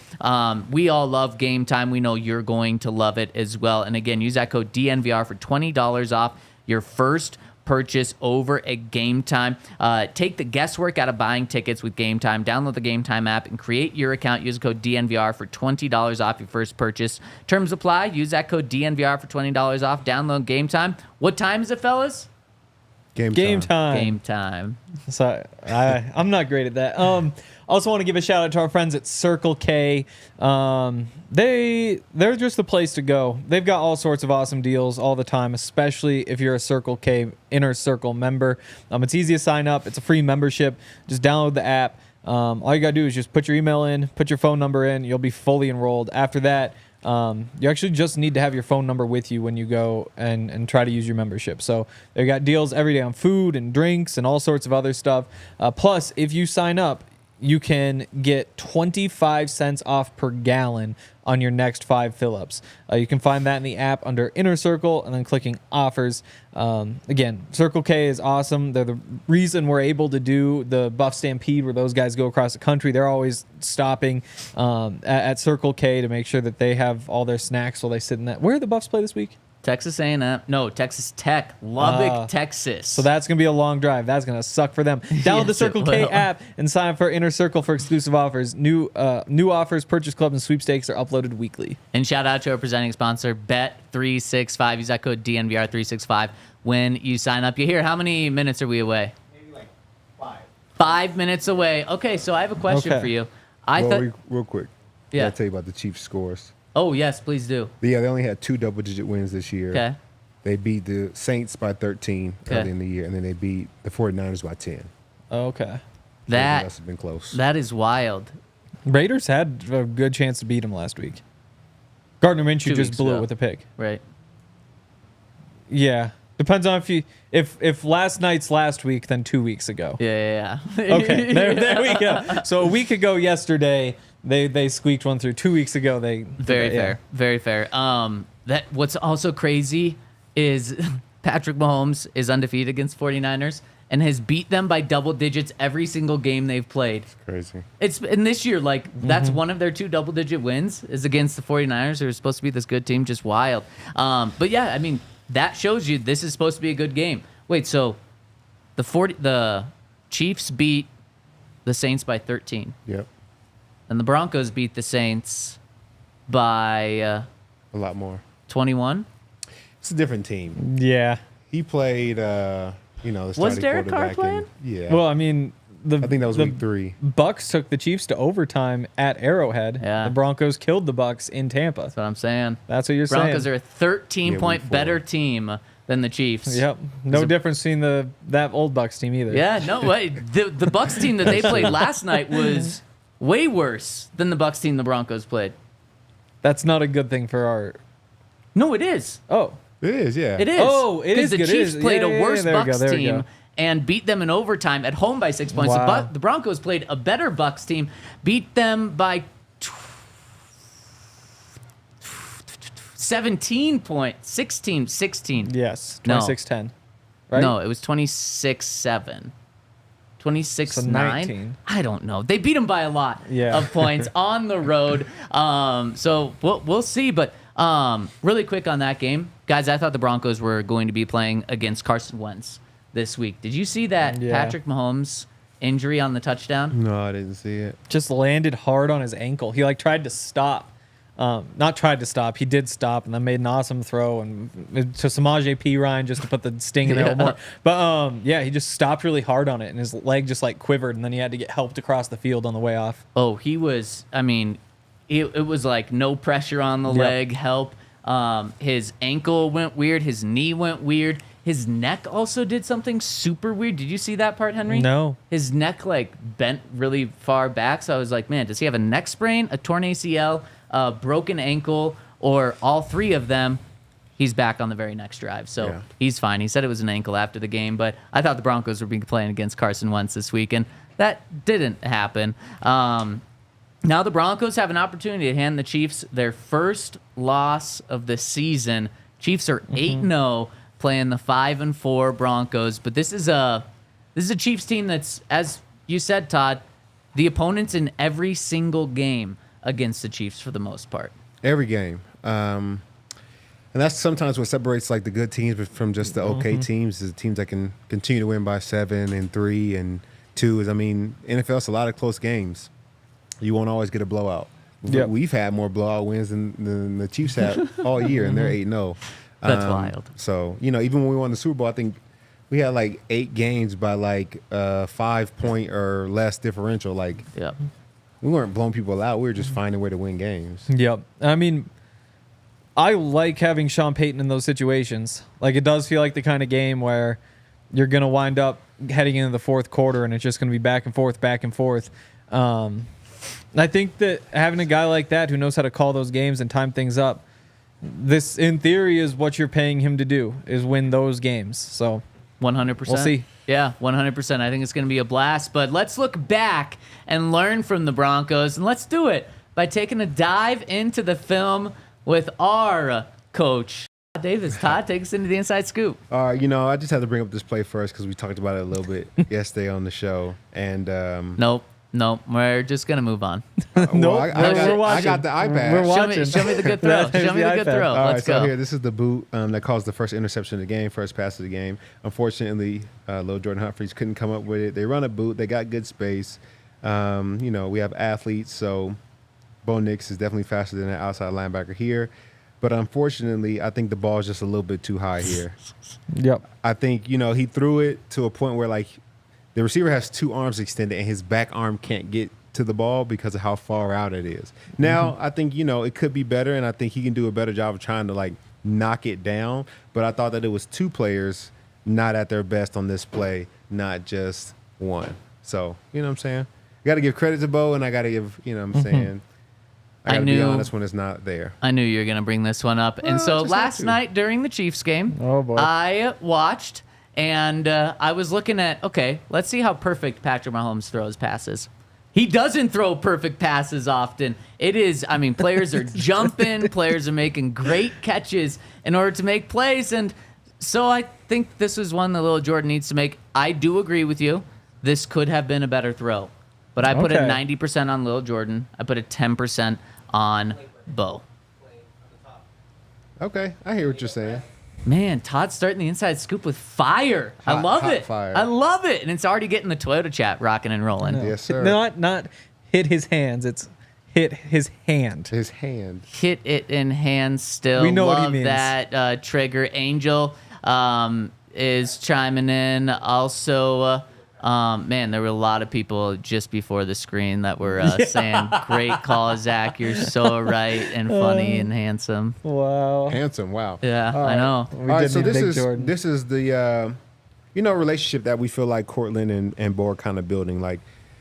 We all love Game Time. We know you're going to love it as well. And again, use that code DNVR for $20 off your first purchase over at Game Time. Take the guesswork out of buying tickets with Game Time. Download the Game Time app and create your account. Use the code DNVR for $20 off your first purchase. Terms apply. Use that code DNVR for $20 off. Download Game Time. What time is it, fellas? Game time. Game time. So I'm not great at that. Also want to give a shout out to our friends at Circle K. They're just the place to go. They've got all sorts of awesome deals all the time, especially if you're a Circle K Inner Circle member. It's easy to sign up. It's a free membership. Just download the app. All you got to do is just put your email in, put your phone number in. You'll be fully enrolled. After that, you actually just need to have your phone number with you when you go and try to use your membership. So they got deals every day on food and drinks and all sorts of other stuff. Plus, if you sign up, you can get 25 cents off per gallon on your next 5 fill-ups. You can find that in the app under Inner Circle and then clicking offers. Again, Circle K is awesome. They're the reason we're able to do the Buff Stampede where those guys go across the country. They're always stopping at Circle K to make sure that they have all their snacks while they sit in that. Where do the Buffs play this week? Texas A&M. No, Texas Tech. Lubbock, Texas. So that's going to be a long drive. That's going to suck for them. Download the Circle K app and sign up for Inner Circle for exclusive offers. New offers, purchase club, and sweepstakes are uploaded weekly. And shout out to our presenting sponsor, Bet365. Use that code DNVR365 when you sign up. You hear, how many minutes are we away? Maybe like 5. 5 minutes away. Okay, so I have a question for you. Real quick. Yeah. I'll tell you about the Chiefs' scores. Oh, yes, please do. Yeah, they only had 2 double-digit wins this year. Okay. They beat the Saints by 13 early in the year, and then they beat the 49ers by 10. Okay. That has been close. That is wild. Raiders had a good chance to beat them last week. Gardner Minshew 2 just weeks blew ago. it with a pick. Right. Yeah. Depends on if last night's last week, then 2 weeks ago. Yeah. Okay, there we go. So a week ago yesterday, they squeaked one through. 2 weeks ago, they Very fair. Very fair. That what's also crazy is Patrick Mahomes is undefeated against 49ers and has beat them by double digits every single game they've played. Crazy. And this year, like, that's one of their 2 double-digit wins is against the 49ers, who are supposed to be this good team, just wild. But yeah, I mean, that shows you this is supposed to be a good game. Wait, so the Chiefs beat the Saints by 13. Yep. And the Broncos beat the Saints by A lot more. 21. It's a different team. Yeah. He played, the starting Derek Carr quarterback. playing? Yeah. Well, I mean, I think that was week 3. Bucks took the Chiefs to overtime at Arrowhead. Yeah. The Broncos killed the Bucks in Tampa. That's what I'm saying. That's what you're Broncos saying. are a 13-point week 4. better team than the Chiefs. Yep. No difference between that old Bucks team either. Yeah, no way. The Bucks team that they played last night was way worse than the Bucks team the Broncos played. That's not a good thing for our. No, it is. Oh. It is, yeah. It is. Oh, it is the good. It Chiefs is. played Yeah, a yeah, worse there we go, Bucks there we team go. and beat them in overtime at home by 6 points. Wow. The Broncos played a better Bucks team, beat them by 17 points, 16. Yes. No. 26-10. Right? No, it was 26-7. 26-9? So 19. I don't know. They beat them by a lot Yeah. of points on the road. So we'll see. But really quick on that game, guys, I thought the Broncos were going to be playing against Carson Wentz this week. Did you see that Yeah. Patrick Mahomes injury on the touchdown? No, I didn't see it. Just landed hard on his ankle. He tried to stop. Not tried to stop. He did stop and then made an awesome throw and to Samaje Perine just to put the sting in there a little more. But he just stopped really hard on it and his leg just quivered and then he had to get helped across the field on the way off. Oh, he was, I mean, it was like no pressure on the leg, help. His ankle went weird. His knee went weird. His neck also did something super weird. Did you see that part, Henry? No. His neck bent really far back. So I was like, man, does he have a neck sprain, a torn ACL, a broken ankle, or all 3 of them? he's back on the very next drive. So Yeah. he's fine. He said it was an ankle after the game, but I thought the Broncos would be playing against Carson Wentz this week, and that didn't happen. Now the Broncos have an opportunity to hand the Chiefs their first loss of the season. Chiefs are 8-0 playing the 5-4 Broncos, but this is a Chiefs team that's, as you said, Todd, the opponents in every single game against the Chiefs for the most part. Every game. And that's sometimes what separates like the good teams from just the okay teams, is the teams that can continue to win by 7 and 3 and 2. Is, I mean, NFL's a lot of close games. You won't always get a blowout. Yep. We've had more blowout wins than the Chiefs have all year, and they're 8-0. That's wild. So, even when we won the Super Bowl, I think we had like 8 games by like 5-point or less differential. Like, Yep. we weren't blowing people out. We were just finding a way to win games. Yep. I mean, I like having Sean Payton in those situations. Like, it does feel like the kind of game where you're going to wind up heading into the fourth quarter and it's just going to be back and forth, back and forth. I think that having a guy like that who knows how to call those games and time things up, this, in theory, is what you're paying him to do, is win those games. So 100%. we'll see. Yeah, 100%. I think it's going to be a blast. But let's look back and learn from the Broncos. And let's do it by taking a dive into the film with our coach, Todd Davis. Todd, take us into the inside scoop. I just had to bring up this play first because we talked about it a little bit yesterday on the show. And Nope. We're just going to move on. Nope, I we're watching. got the iPad. We're Show watching. me the good throw. There's Show me the the good iPad. throw. All right, Let's so go. here, this is the boot that caused the first interception of the game, first pass of the game. Unfortunately, little Jordan Humphries couldn't come up with it. They run a boot. They got good space. We have athletes, so Bo Nix is definitely faster than an outside linebacker here. But unfortunately, I think the ball is just a little bit too high here. Yep. I think, he threw it to a point where, like, the receiver has 2 arms extended and his back arm can't get to the ball because of how far out it is. Now, I think, it could be better, and I think he can do a better job of trying to, like, knock it down. But I thought that it was 2 players not at their best on this play, not just one. So, you know what I'm saying? I got to give credit to Bo, and I got to give, I got to be honest when it's not there. I knew you were going to bring this one up. And so just last had to. night during the Chiefs game, Oh, boy. I watched and I was looking at, okay, let's see how perfect Patrick Mahomes throws passes. He doesn't throw perfect passes often. Players are jumping, players are making great catches in order to make plays. And so I think this is one that little Jordan needs to make. I do agree with you. This could have been a better throw. But I put a 90% on Lil Jordan. I put a 10% on Bo. Okay, I hear what you're saying. Man, Todd's starting the inside scoop with fire. I love hot it. fire. I love it. And it's already getting the Toyota chat rocking and rolling. Yes, sir. Not hit his hands. It's hit his hand. His hand. Hit it in hand still. We know love what he means. that trigger. Angel is chiming in. Also, there were a lot of people just before the screen that were saying, great call, Zach. You're so right and funny and handsome. Wow. Handsome, wow. Yeah, All I right. know. We All right, did so need Big Jordan. this is the relationship that we feel like Cortland and Bo are kind of building. Like,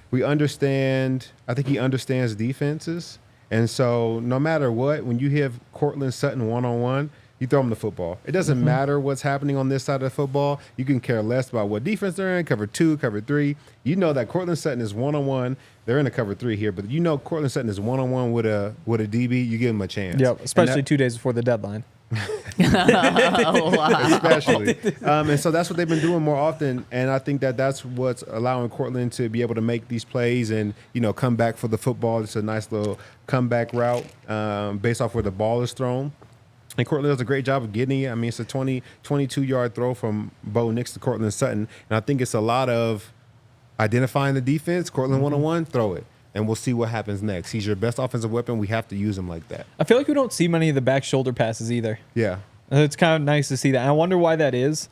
we understand. I think he understands defenses, and so no matter what, when you have Cortland Sutton 1-on-1, you throw him the football. It doesn't matter what's happening on this side of the football. You can care less about what defense they're in, cover 2, cover 3. You know that Cortland Sutton is 1-on-1. They're in a cover 3 here, but Cortland Sutton is 1-on-1 with a DB. You give him a chance. Yep, especially 2 days before the deadline. Oh, wow. Especially. And so that's what they've been doing more often. And I think that's what's allowing Cortland to be able to make these plays and, come back for the football. It's a nice little comeback route based off where the ball is thrown. And Cortland does a great job of getting it. It's a 22-yard throw from Bo Nix to Cortland Sutton. And I think it's a lot of identifying the defense. Cortland 1-on-1, throw it. And we'll see what happens next. He's your best offensive weapon. We have to use him like that. I feel like we don't see many of the back shoulder passes either. Yeah. It's kind of nice to see that. And I wonder why that is.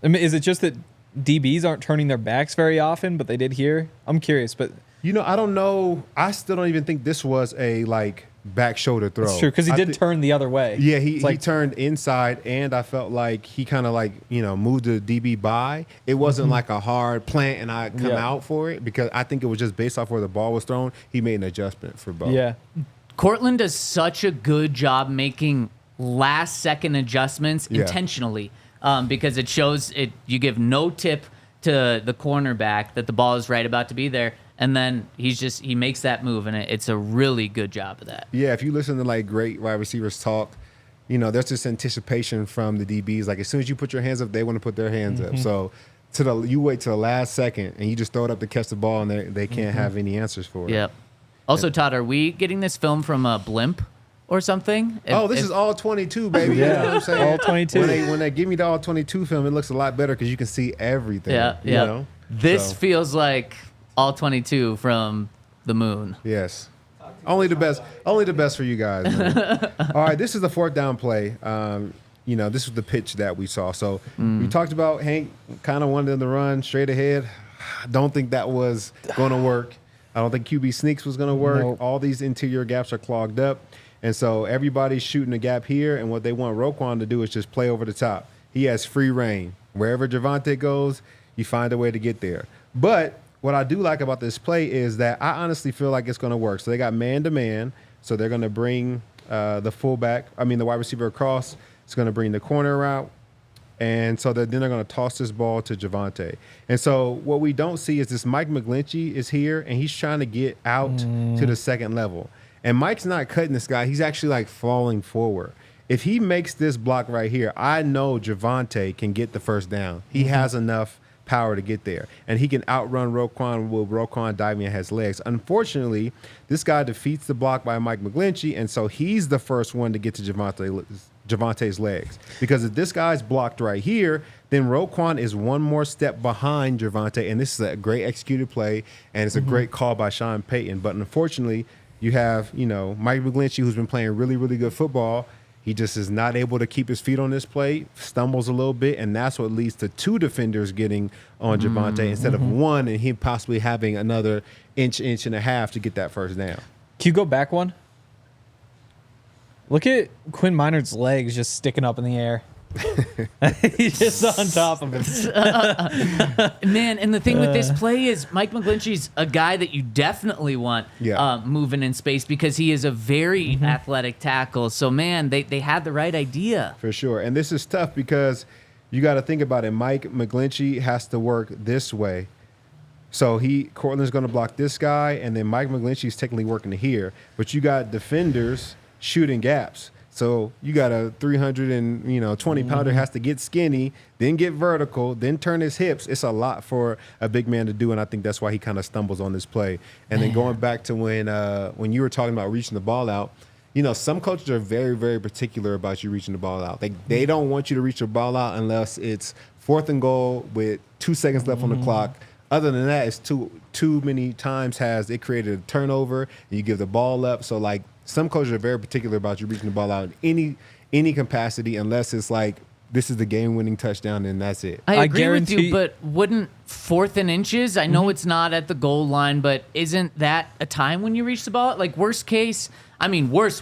Is it just that DBs aren't turning their backs very often, but they did here? I'm curious, but I don't know. I still don't even think this was a, back shoulder throw. it's true because he did turn the other way. Yeah, he It's turned inside, and I felt like he kind of moved the DB by. It wasn't like a hard plant and I come out for it because I think it was just based off where the ball was thrown. He made an adjustment for Bo. Yeah. Cortland does such a good job making last-second adjustments intentionally because it shows it. You give no tip to the cornerback that the ball is right about to be there, and then he makes that move, and it's a really good job of that. Yeah, if you listen to like great wide receivers talk, there's this anticipation from the DBs. Like as soon as you put your hands up, they want to put their hands up. So you wait till the last second and you just throw it up to catch the ball, and they can't have any answers for it. Yep. Also, Todd, are we getting this film from a blimp or something? This is all 22, baby. Yeah, you know what I'm saying? all 22. When they give me the all 22 film, it looks a lot better because you can see everything. Yeah, you know? This feels like all 22 from the moon. Yes. Only the best. Only the best for you guys. Man. All right, this is the fourth down play. This was the pitch that we saw. So we talked about Hank kind of wanted to run straight ahead. Don't think that was going to work. I don't think QB sneaks was going to work. Nope. All these interior gaps are clogged up. And so everybody's shooting a gap here, and what they want Roquan to do is just play over the top. He has free reign. Wherever Javonte goes, you find a way to get there. But what I do like about this play is that I honestly feel like it's going to work. So they got man-to-man, so they're going to bring the wide receiver across. It's going to bring the corner out. And so then they're going to toss this ball to Javonte. And so what we don't see is this Mike McGlinchey is here, and he's trying to get out to the second level. And Mike's not cutting this guy. He's actually like falling forward. If he makes this block right here, I know Javonte can get the first down. He has enough power to get there. And he can outrun Roquan with Roquan diving and has legs. Unfortunately, this guy defeats the block by Mike McGlinchey, and so he's the first one to get to Javonte's legs. Because if this guy's blocked right here, then Roquan is one more step behind Javonte, and this is a great executed play, and it's a great call by Sean Payton. But unfortunately, you have, Mike McGlinchey, who's been playing really, really good football. He just is not able to keep his feet on this play, stumbles a little bit, and that's what leads to two defenders getting on Javonte instead of one, and him possibly having another inch and a half to get that first down. Can you go back one? Look at Quinn Minard's legs just sticking up in the air. He's just on top of him. Man, and the thing with this play is Mike McGlinchey's a guy that you definitely want moving in space because he is a very athletic tackle. So, man, they had the right idea. For sure. And this is tough because you got to think about it. Mike McGlinchey has to work this way. So Cortland's going to block this guy, and then Mike McGlinchey's technically working here. But you got defenders shooting gaps. So you got a 320-pounder has to get skinny, then get vertical, then turn his hips. It's a lot for a big man to do, and I think that's why he kind of stumbles on this play. And then going back to when you were talking about reaching the ball out, some coaches are very, very particular about you reaching the ball out. They don't want you to reach the ball out unless it's 4th and goal with 2 seconds left on the clock. Other than that, it's too many times has it created a turnover, and you give the ball up. So, some coaches are very particular about you reaching the ball out in any capacity unless it's like this is the game-winning touchdown and that's it. I agree with you, but wouldn't 4th and inches, I know it's not at the goal line, but isn't that a time when you reach the ball? Like worst case, worst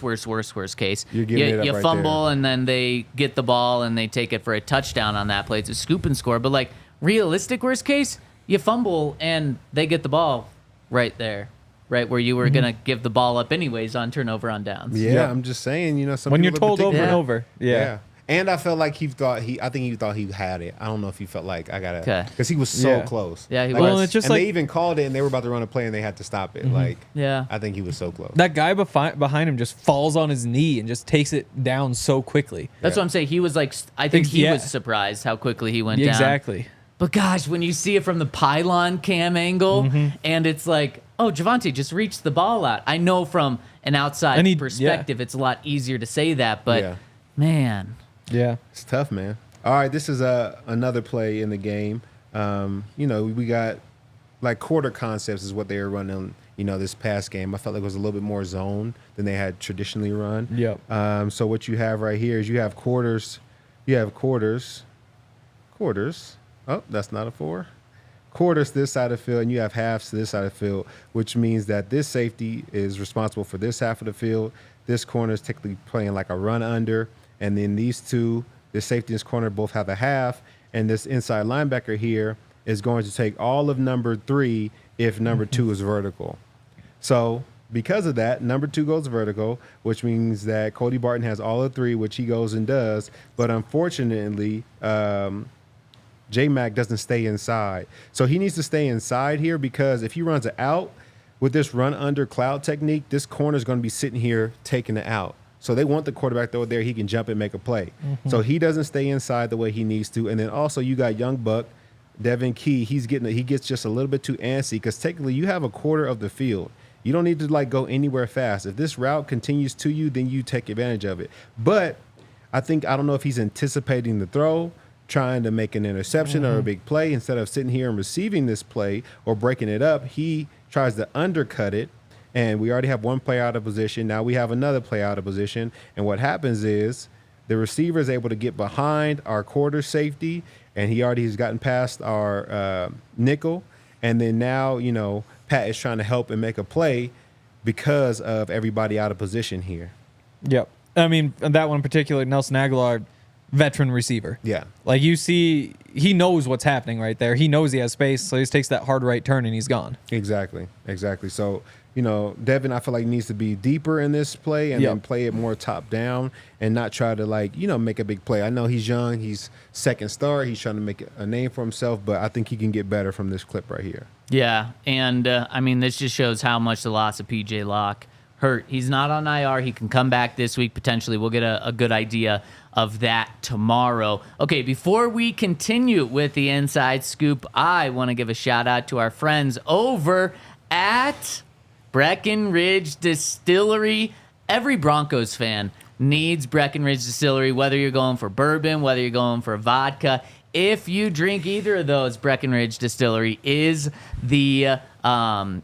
case, you right fumble there. and then they get the ball and they take it for a touchdown on that play. It's a scoop and score, but realistic worst case, you fumble and they get the ball right there. Right where you were gonna give the ball up anyways on turnover on downs. Yeah, I'm just saying, some when you're people told over and over. Yeah. And I felt like he thought he had it. I don't know if he felt like I gotta, because he was so close. Yeah, he was. was. It's just and they even called it, and they were about to run a play, and they had to stop it. I think he was so close. That guy behind him just falls on his knee and just takes it down so quickly. That's what I'm saying. He was I think he was surprised how quickly he went down. Exactly. But gosh, when you see it from the pylon cam angle, and it's like, oh, Javonte just reached the ball out. I know from an outside perspective, it's a lot easier to say that, but man. Yeah. It's tough, man. All right, this is another play in the game. We got quarter concepts is what they were running, this past game. I felt like it was a little bit more zone than they had traditionally run. Yep. So what you have right here is you have quarters. Oh, that's not a 4. Quarters this side of the field, and you have halves to this side of the field, which means that this safety is responsible for this half of the field. This corner is technically playing like a run under, and then these two, this safety and this corner, both have a half, and this inside linebacker here is going to take all of number 3 if number 2 is vertical. So because of that, number 2 goes vertical, which means that Cody Barton has all of 3, which he goes and does. But unfortunately, J-Mac doesn't stay inside. So he needs to stay inside here, because if he runs it out with this run under cloud technique, this corner is going to be sitting here taking it out. So they want the quarterback over there. He can jump and make a play. So he doesn't stay inside the way he needs to. And then also you got young buck, Devin Key. He gets just a little bit too antsy, because technically you have a quarter of the field. You don't need to like go anywhere fast. If this route continues to you, then you take advantage of it. But I don't know if he's anticipating the throw, trying to make an interception or a big play. Instead of sitting here and receiving this play or breaking it up, he tries to undercut it. And we already have one player out of position. Now we have another player out of position. And what happens is the receiver is able to get behind our quarter safety, and he already has gotten past our nickel. And then now, Pat is trying to help and make a play because of everybody out of position here. Yep. I mean, that one in particular, Nelson Aguilar, veteran receiver. Yeah. Like you see, he knows what's happening right there. He knows he has space, so he just takes that hard right turn and he's gone. Exactly. So, Devin, I feel like needs to be deeper in this play and then play it more top down and not try to make a big play. I know he's young. He's second star. He's trying to make a name for himself, but I think he can get better from this clip right here. Yeah, and this just shows how much the loss of PJ Locke hurt. He's not on IR. He can come back this week potentially. We'll get a good idea of that tomorrow. Okay, before we continue with the Inside Scoop, I want to give a shout out to our friends over at Breckenridge Distillery. Every Broncos fan needs Breckenridge Distillery, whether you're going for bourbon, whether you're going for vodka. If you drink either of those, Breckenridge Distillery is the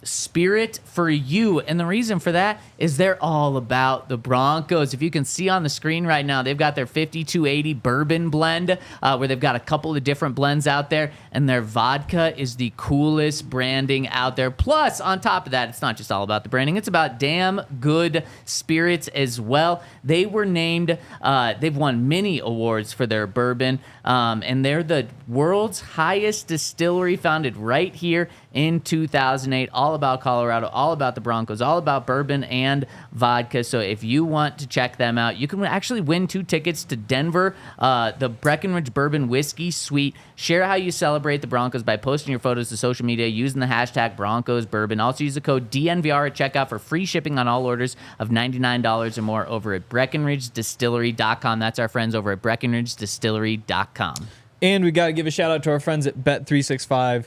spirit for you. And the reason for that is they're all about the Broncos. If you can see on the screen right now, they've got their 5280 bourbon blend where they've got a couple of different blends out there, and their vodka is the coolest branding out there. Plus, on top of that, it's not just all about the branding. It's about damn good spirits as well. They were named, they've won many awards for their bourbon, and they're the world's highest distillery, founded right here in 2008, all about Colorado, all about the Broncos, all about bourbon and vodka. So if you want to check them out, you can actually win 2 tickets to Denver, the Breckenridge Bourbon Whiskey Suite. Share how you celebrate the Broncos by posting your photos to social media using the hashtag Broncos Bourbon. Also use the code DNVR at checkout for free shipping on all orders of $99 or more over at BreckenridgeDistillery.com. That's our friends over at BreckenridgeDistillery.com. And we got to give a shout out to our friends at Bet365.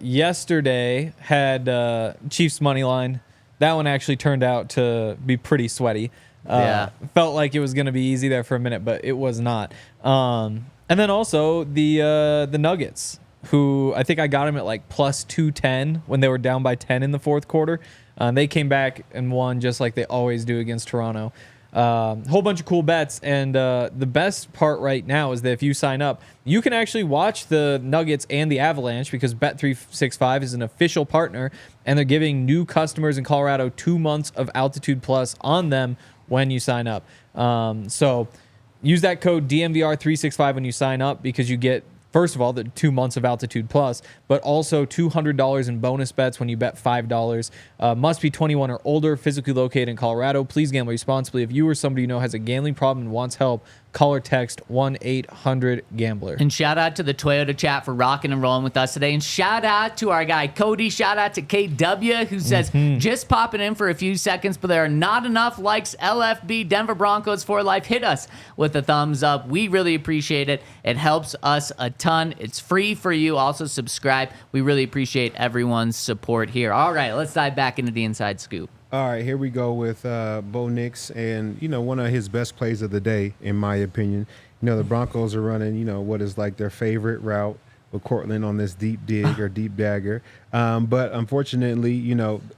Yesterday had Chiefs money line. That one actually turned out to be pretty sweaty. Felt like it was going to be easy there for a minute, but it was not. And then also the Nuggets, who I think I got them at like plus 210 when they were down by 10 in the fourth quarter. They came back and won just like they always do against Toronto. Whole bunch of cool bets, and the best part right now is that if you sign up, you can actually watch the Nuggets and the Avalanche, because Bet365 is an official partner, and they're giving new customers in Colorado 2 months of Altitude Plus on them when you sign up. So use that code DNVR365 when you sign up, because you get, first of all, the 2 months of Altitude Plus, but also $200 in bonus bets when you bet $5. Must be 21 or older, physically located in Colorado. Please gamble responsibly. If you or somebody you know has a gambling problem and wants help, call or text 1-800-GAMBLER. And shout out to the Toyota chat for rocking and rolling with us today. And shout out to our guy Cody. Shout out to KW, who says, just popping in for a few seconds, but there are not enough likes. LFB, Denver Broncos for life. Hit us with a thumbs up. We really appreciate it. It helps us a ton. It's free for you. Also subscribe. We really appreciate everyone's support here. All right, let's dive back into the Inside Scoop. All right, here we go with Bo Nix, and one of his best plays of the day, in my opinion. The Broncos are running, what is like their favorite route with Cortland on this deep dig or deep dagger. But unfortunately,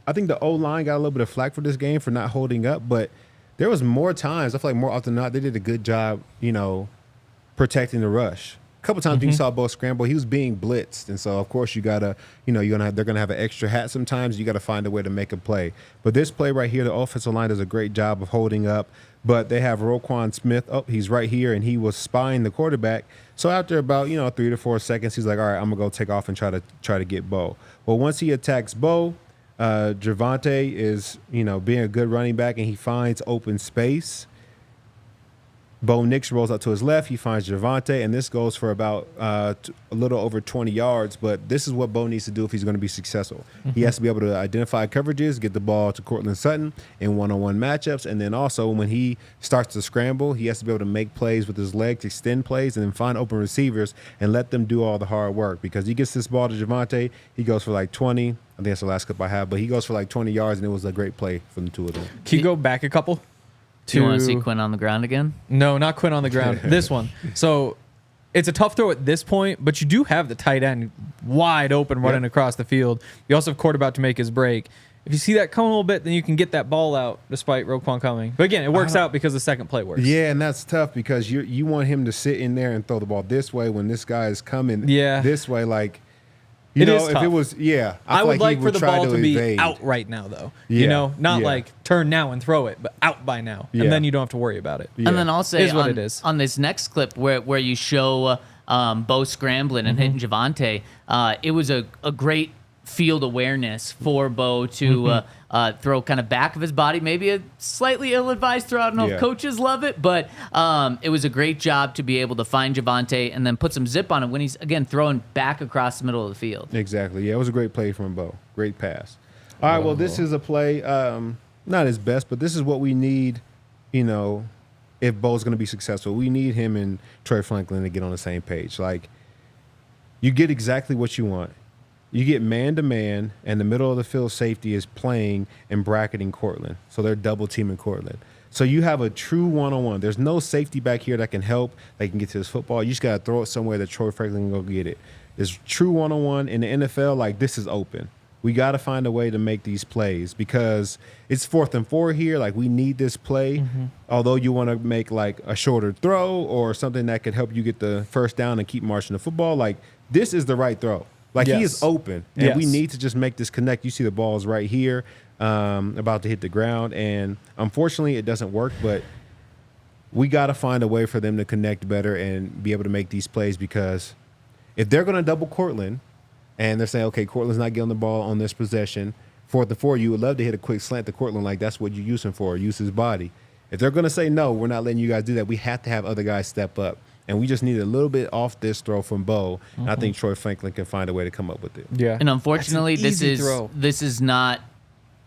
I think the O-line got a little bit of flack for this game for not holding up, but there was more times, I feel like more often than not, they did a good job, protecting the rush. A couple times you saw Bo scramble, he was being blitzed, and so of course you gotta, they're gonna have an extra hat sometimes. You gotta find a way to make a play. But this play right here, the offensive line does a great job of holding up. But they have Roquan Smith. Oh, he's right here, and he was spying the quarterback. So after about 3 to 4 seconds, he's like, all right, I'm gonna go take off and try to get Bo. Well, once he attacks Bo, Javonte is, being a good running back, and he finds open space. Bo Nix rolls out to his left. He finds Javonte, and this goes for about a little over 20 yards. But this is what Bo needs to do if he's going to be successful. He has to be able to identify coverages, get the ball to Courtland Sutton in one-on-one matchups, and then also when he starts to scramble, he has to be able to make plays with his legs, extend plays, and then find open receivers and let them do all the hard work. Because he gets this ball to Javonte, he goes for like 20. I think that's the last clip I have, but he goes for like 20 yards, and it was a great play from the two of them. Can you go back a couple? Do you want to see Quinn on the ground again? No, not Quinn on the ground. This one. So it's a tough throw at this point, but you do have the tight end wide open running across the field. You also have Court about to make his break. If you see that coming a little bit, then you can get that ball out despite Roquan coming. But again, it works out because the second play works. Yeah, and that's tough because you want him to sit in there and throw the ball this way when this guy is coming this way. Like, It is if tough. it was, I would like he for the ball to be evade. out right now, though. Yeah, Not yeah. like turn now and throw it, but out by now. Yeah. And then you don't have to worry about it. Yeah. And then I'll say Is what it is. on this next clip where you show Bo scrambling and hitting Javonte, it was a great field awareness for Bo to throw kind of back of his body, maybe a slightly ill-advised throw. I don't know if coaches love it, but it was a great job to be able to find Javonte and then put some zip on him when he's, again, throwing back across the middle of the field. Exactly. Yeah, it was a great play from Bo. Great pass. All right, well, this is a play, not his best, but this is what we need, if Bo's going to be successful. We need him and Troy Franklin to get on the same page. Like, you get exactly what you want. You get man-to-man, and the middle of the field safety is playing and bracketing Courtland. So they're double-teaming Courtland. So you have a true one-on-one. There's no safety back here that can help. They can get to this football. You just got to throw it somewhere that Troy Franklin can go get it. It's true one-on-one. In the NFL, like, this is open. We got to find a way to make these plays because it's 4th and 4 here. Like, we need this play. Although you want to make, like, a shorter throw or something that could help you get the first down and keep marching the football, like, this is the right throw. Like, he is open, and we need to just make this connect. You see the ball's right here, about to hit the ground, and unfortunately it doesn't work, but we got to find a way for them to connect better and be able to make these plays because if they're going to double Courtland and they're saying, okay, Courtland's not getting the ball on this possession, 4th and 4, you would love to hit a quick slant to Courtland like that's what you use him for, use his body. If they're going to say, no, we're not letting you guys do that, we have to have other guys step up. And we just need a little bit off this throw from Bo. And I think Troy Franklin can find a way to come up with it. Yeah. And unfortunately, That's an easy this is not.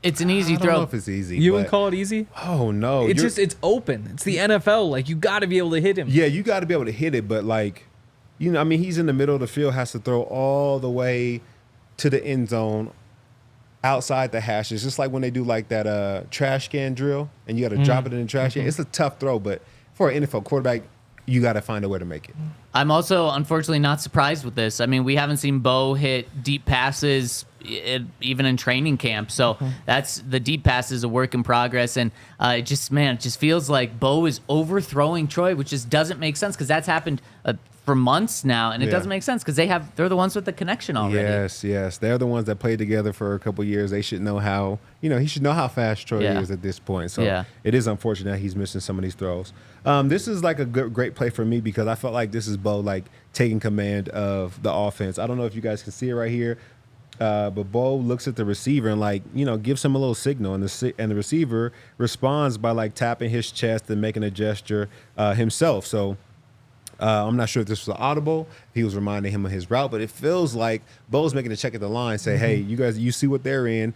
It's an easy I don't throw. know if it's easy. You wouldn't call it easy? Oh, no. It's open. It's the NFL. Like, you got to be able to hit him. Yeah, you got to be able to hit it. But, like, he's in the middle of the field, has to throw all the way to the end zone outside the hashes. Just like when they do, like, that trash can drill and you got to drop it in the trash can. It's a tough throw. But for an NFL quarterback, you got to find a way to make it. I'm also, unfortunately, not surprised with this. I mean, we haven't seen Bo hit deep passes even in training camp. So that's the deep pass is a work in progress. And it just feels like Bo is overthrowing Troy, which just doesn't make sense because that's happened for months now. And it doesn't make sense because they're the ones with the connection already. Yes. They're the ones that played together for a couple years. They should know how, he should know how fast Troy is at this point. So it is unfortunate that he's missing some of these throws. This is like a great play for me because I felt like this is Bo like taking command of the offense. I don't know if you guys can see it right here, but Bo looks at the receiver and like gives him a little signal, and the receiver responds by like tapping his chest and making a gesture himself. So I'm not sure if this was audible. If he was reminding him of his route, but it feels like Bo's making a check at the line, say, "Hey, you guys, you see what they're in.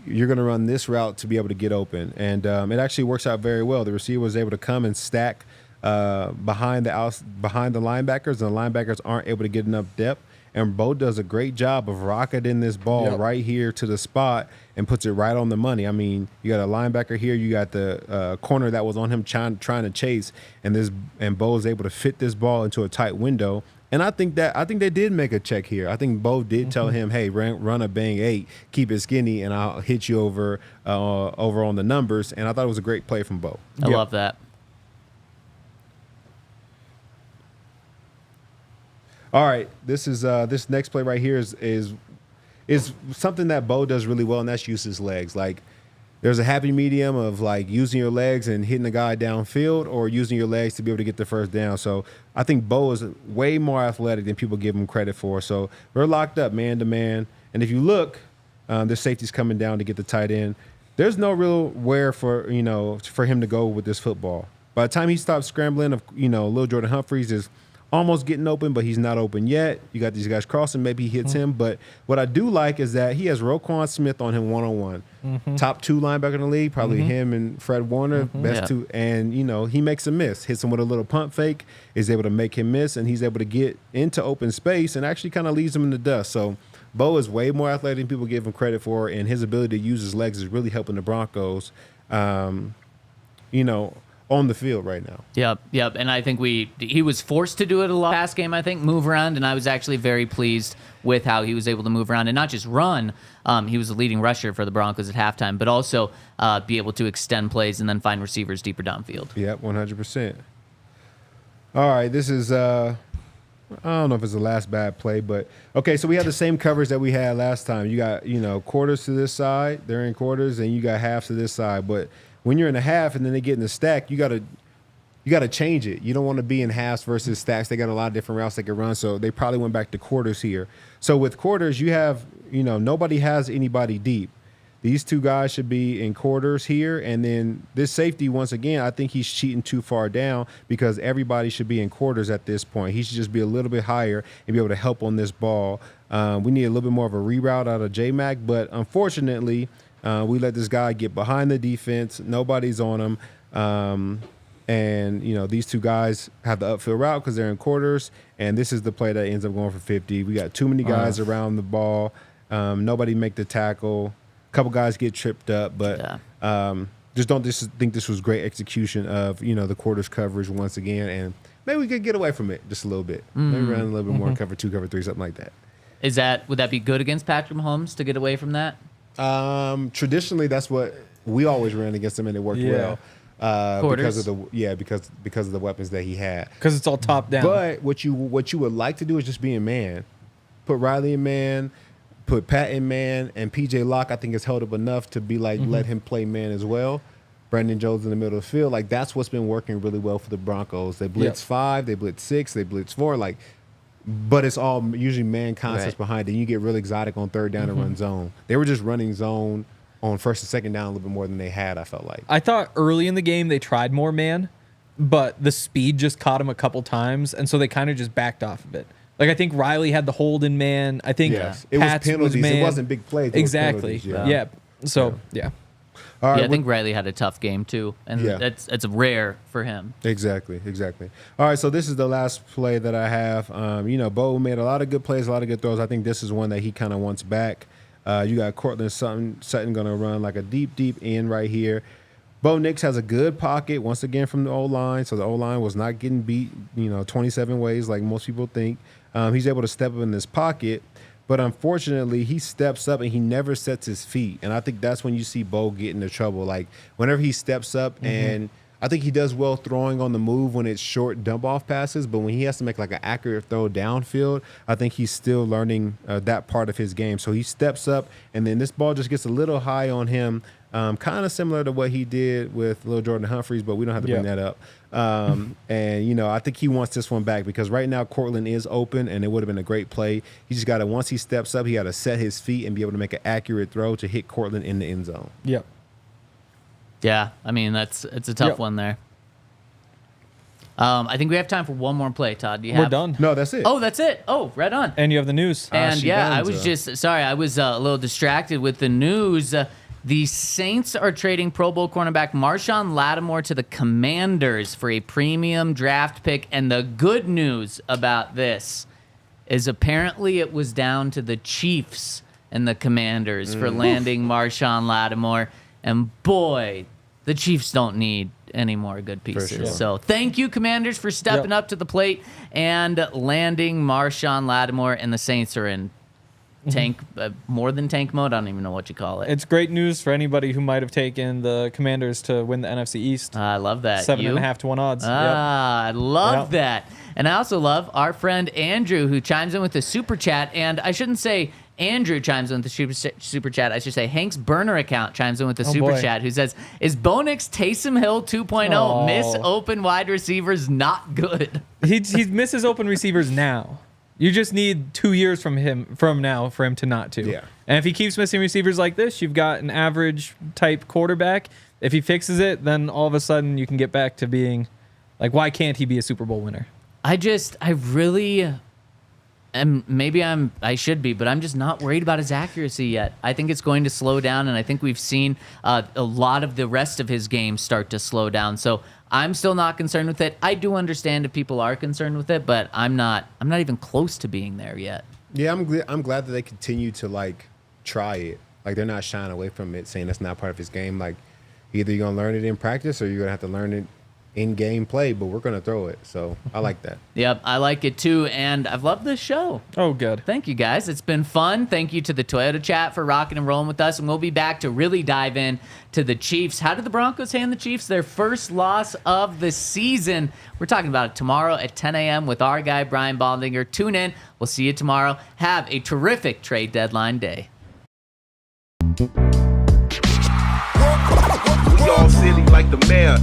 You're going to run this route to be able to get open." And it actually works out very well. The receiver was able to come and stack behind the linebackers, and the linebackers aren't able to get enough depth. And Bo does a great job of rocketing this ball right here to the spot and puts it right on the money. I mean, you got a linebacker here, you got the corner that was on him trying to chase, and Bo is able to fit this ball into a tight window. And I think they did make a check here. I think Bo did tell him, "Hey, run a bang 8, keep it skinny, and I'll hit you over on the numbers." And I thought it was a great play from Bo. I love that. All right, this next play right here is something that Bo does really well, and that's use his legs. Like, there's a happy medium of like using your legs and hitting the guy downfield, or using your legs to be able to get the first down. So I think Bo is way more athletic than people give him credit for. So we're locked up man to man, and if you look, This safety's coming down to get the tight end. There's no real where for him to go with this football. By the time he stops scrambling, Lil Jordan Humphreys is almost getting open, but he's not open yet. You got these guys crossing. Maybe he hits him. But what I do like is that he has Roquan Smith on him one-on-one. Top 2 linebacker in the league, probably him and Fred Warner, best 2. And, he makes a miss. Hits him with a little pump fake, is able to make him miss, and he's able to get into open space and actually kind of leaves him in the dust. So Bo is way more athletic than people give him credit for, and his ability to use his legs is really helping the Broncos, on the field right now. Yep. And I think he was forced to do it a lot past game, I think, move around, and I was actually very pleased with how he was able to move around and not just run. He was the leading rusher for the Broncos at halftime, but also be able to extend plays and then find receivers deeper downfield. Yep, 100%. All right, this is I don't know if it's the last bad play, but okay, so we have the same coverage that we had last time. You got, quarters to this side, they're in quarters, and you got halves to this side, but when you're in a half and then they get in the stack, you gotta change it. You don't want to be in halves versus stacks. They got a lot of different routes they can run, so they probably went back to quarters here. So with quarters, you have, nobody has anybody deep. These 2 guys should be in quarters here, and then this safety, once again, I think he's cheating too far down because everybody should be in quarters at this point. He should just be a little bit higher and be able to help on this ball. We need a little bit more of a reroute out of J-Mac, but unfortunately, we let this guy get behind the defense. Nobody's on him. And, these 2 guys have the upfield route because they're in quarters. And this is the play that ends up going for 50. We got too many guys around the ball. Nobody make the tackle. A couple guys get tripped up. But just think this was great execution of, the quarters coverage once again. And maybe we could get away from it just a little bit. Maybe run a little bit more cover 2, cover 3, something like that. Would that be good against Patrick Mahomes to get away from that? Traditionally, that's what we always ran against him, and it worked well because of the weapons that he had. Because it's all top down. But what you would like to do is just be in man. Put Riley in man, put Pat in man, and PJ Locke I think is held up enough to be like let him play man as well. Brandon Jones in the middle of the field, like that's what's been working really well for the Broncos. They blitz 5, they blitz 6, they blitz 4, but it's all usually man concepts behind it. You get real exotic on third down and run zone. They were just running zone on first and second down a little bit more than they had, I felt like. I thought early in the game they tried more man, but the speed just caught him a couple times, and so they kind of just backed off of it. I think Riley had the hold in man. I think it was Pat's penalties. Was man. It wasn't big plays. Exactly. Yeah. So, yeah. All right, I think Riley had a tough game too, and that's rare for him. Exactly. All right, so this is the last play that I have. Bo made a lot of good plays, a lot of good throws. I think this is one that he kind of wants back. You got Cortland Sutton going to run like a deep end right here. Bo Nix has a good pocket once again from the O-line, so the O-line was not getting beat 27 ways like most people think. He's able to step up in this pocket. But unfortunately, he steps up and he never sets his feet. And I think that's when you see Bo get into trouble. Like, whenever he steps up, and I think he does well throwing on the move when it's short dump-off passes, but when he has to make like an accurate throw downfield, I think he's still learning that part of his game. So he steps up, and then this ball just gets a little high on him, kind of similar to what he did with Lil Jordan Humphreys, but we don't have to bring that up. And, I think he wants this one back because right now Cortland is open and it would have been a great play. He just got to, once he steps up, he got to set his feet and be able to make an accurate throw to hit Cortland in the end zone. Yep. Yeah, I mean, it's a tough one there. I think we have time for one more play, Todd. We're done. No, that's it. Oh, that's it. Oh, right on. And you have the news. And I was I was a little distracted with the news. The Saints are trading Pro Bowl cornerback Marshawn Lattimore to the Commanders for a premium draft pick. And the good news about this is apparently it was down to the Chiefs and the Commanders for landing Marshawn Lattimore. And boy, the Chiefs don't need any more good pieces. Sure. So thank you, Commanders, for stepping up to the plate and landing Marshawn Lattimore. And the Saints are in tank, more than tank mode. I don't even know what you call it. It's great news for anybody who might have taken the Commanders to win the NFC East. I love that. 7.5 to 1 odds. I love that. And I also love our friend Andrew, who chimes in with the super chat. And I shouldn't say Andrew chimes in with the super chat. I should say Hank's burner account chimes in with the super chat, who says, "Is Bo Nix Taysom Hill 2.0? Miss open wide receivers not good." He misses open receivers now. You just need 2 years from now for him to not to. Yeah. And if he keeps missing receivers like this, you've got an average type quarterback. If he fixes it, then all of a sudden you can get back to being like, why can't he be a Super Bowl winner? I really am. Maybe I should be, but I'm just not worried about his accuracy yet. I think it's going to slow down, and I think we've seen a lot of the rest of his game start to slow down. So I'm still not concerned with it. I do understand if people are concerned with it, but I'm not even close to being there yet. Yeah, I'm glad that they continue to like try it. Like they're not shying away from it, saying that's not part of his game. Like either you're gonna learn it in practice or you're gonna have to learn it in game play, but we're gonna throw it. So I like that. Yep, I like it too, and I've loved this show. Oh, good. Thank you, guys. It's been fun. Thank you to the Toyota chat for rocking and rolling with us, and we'll be back to really dive in to the Chiefs. How did the Broncos hand the Chiefs their first loss of the season? We're talking about it tomorrow at 10 a.m. with our guy, Brian Baldinger. Tune in. We'll see you tomorrow. Have a terrific trade deadline day. We all silly like the mayor.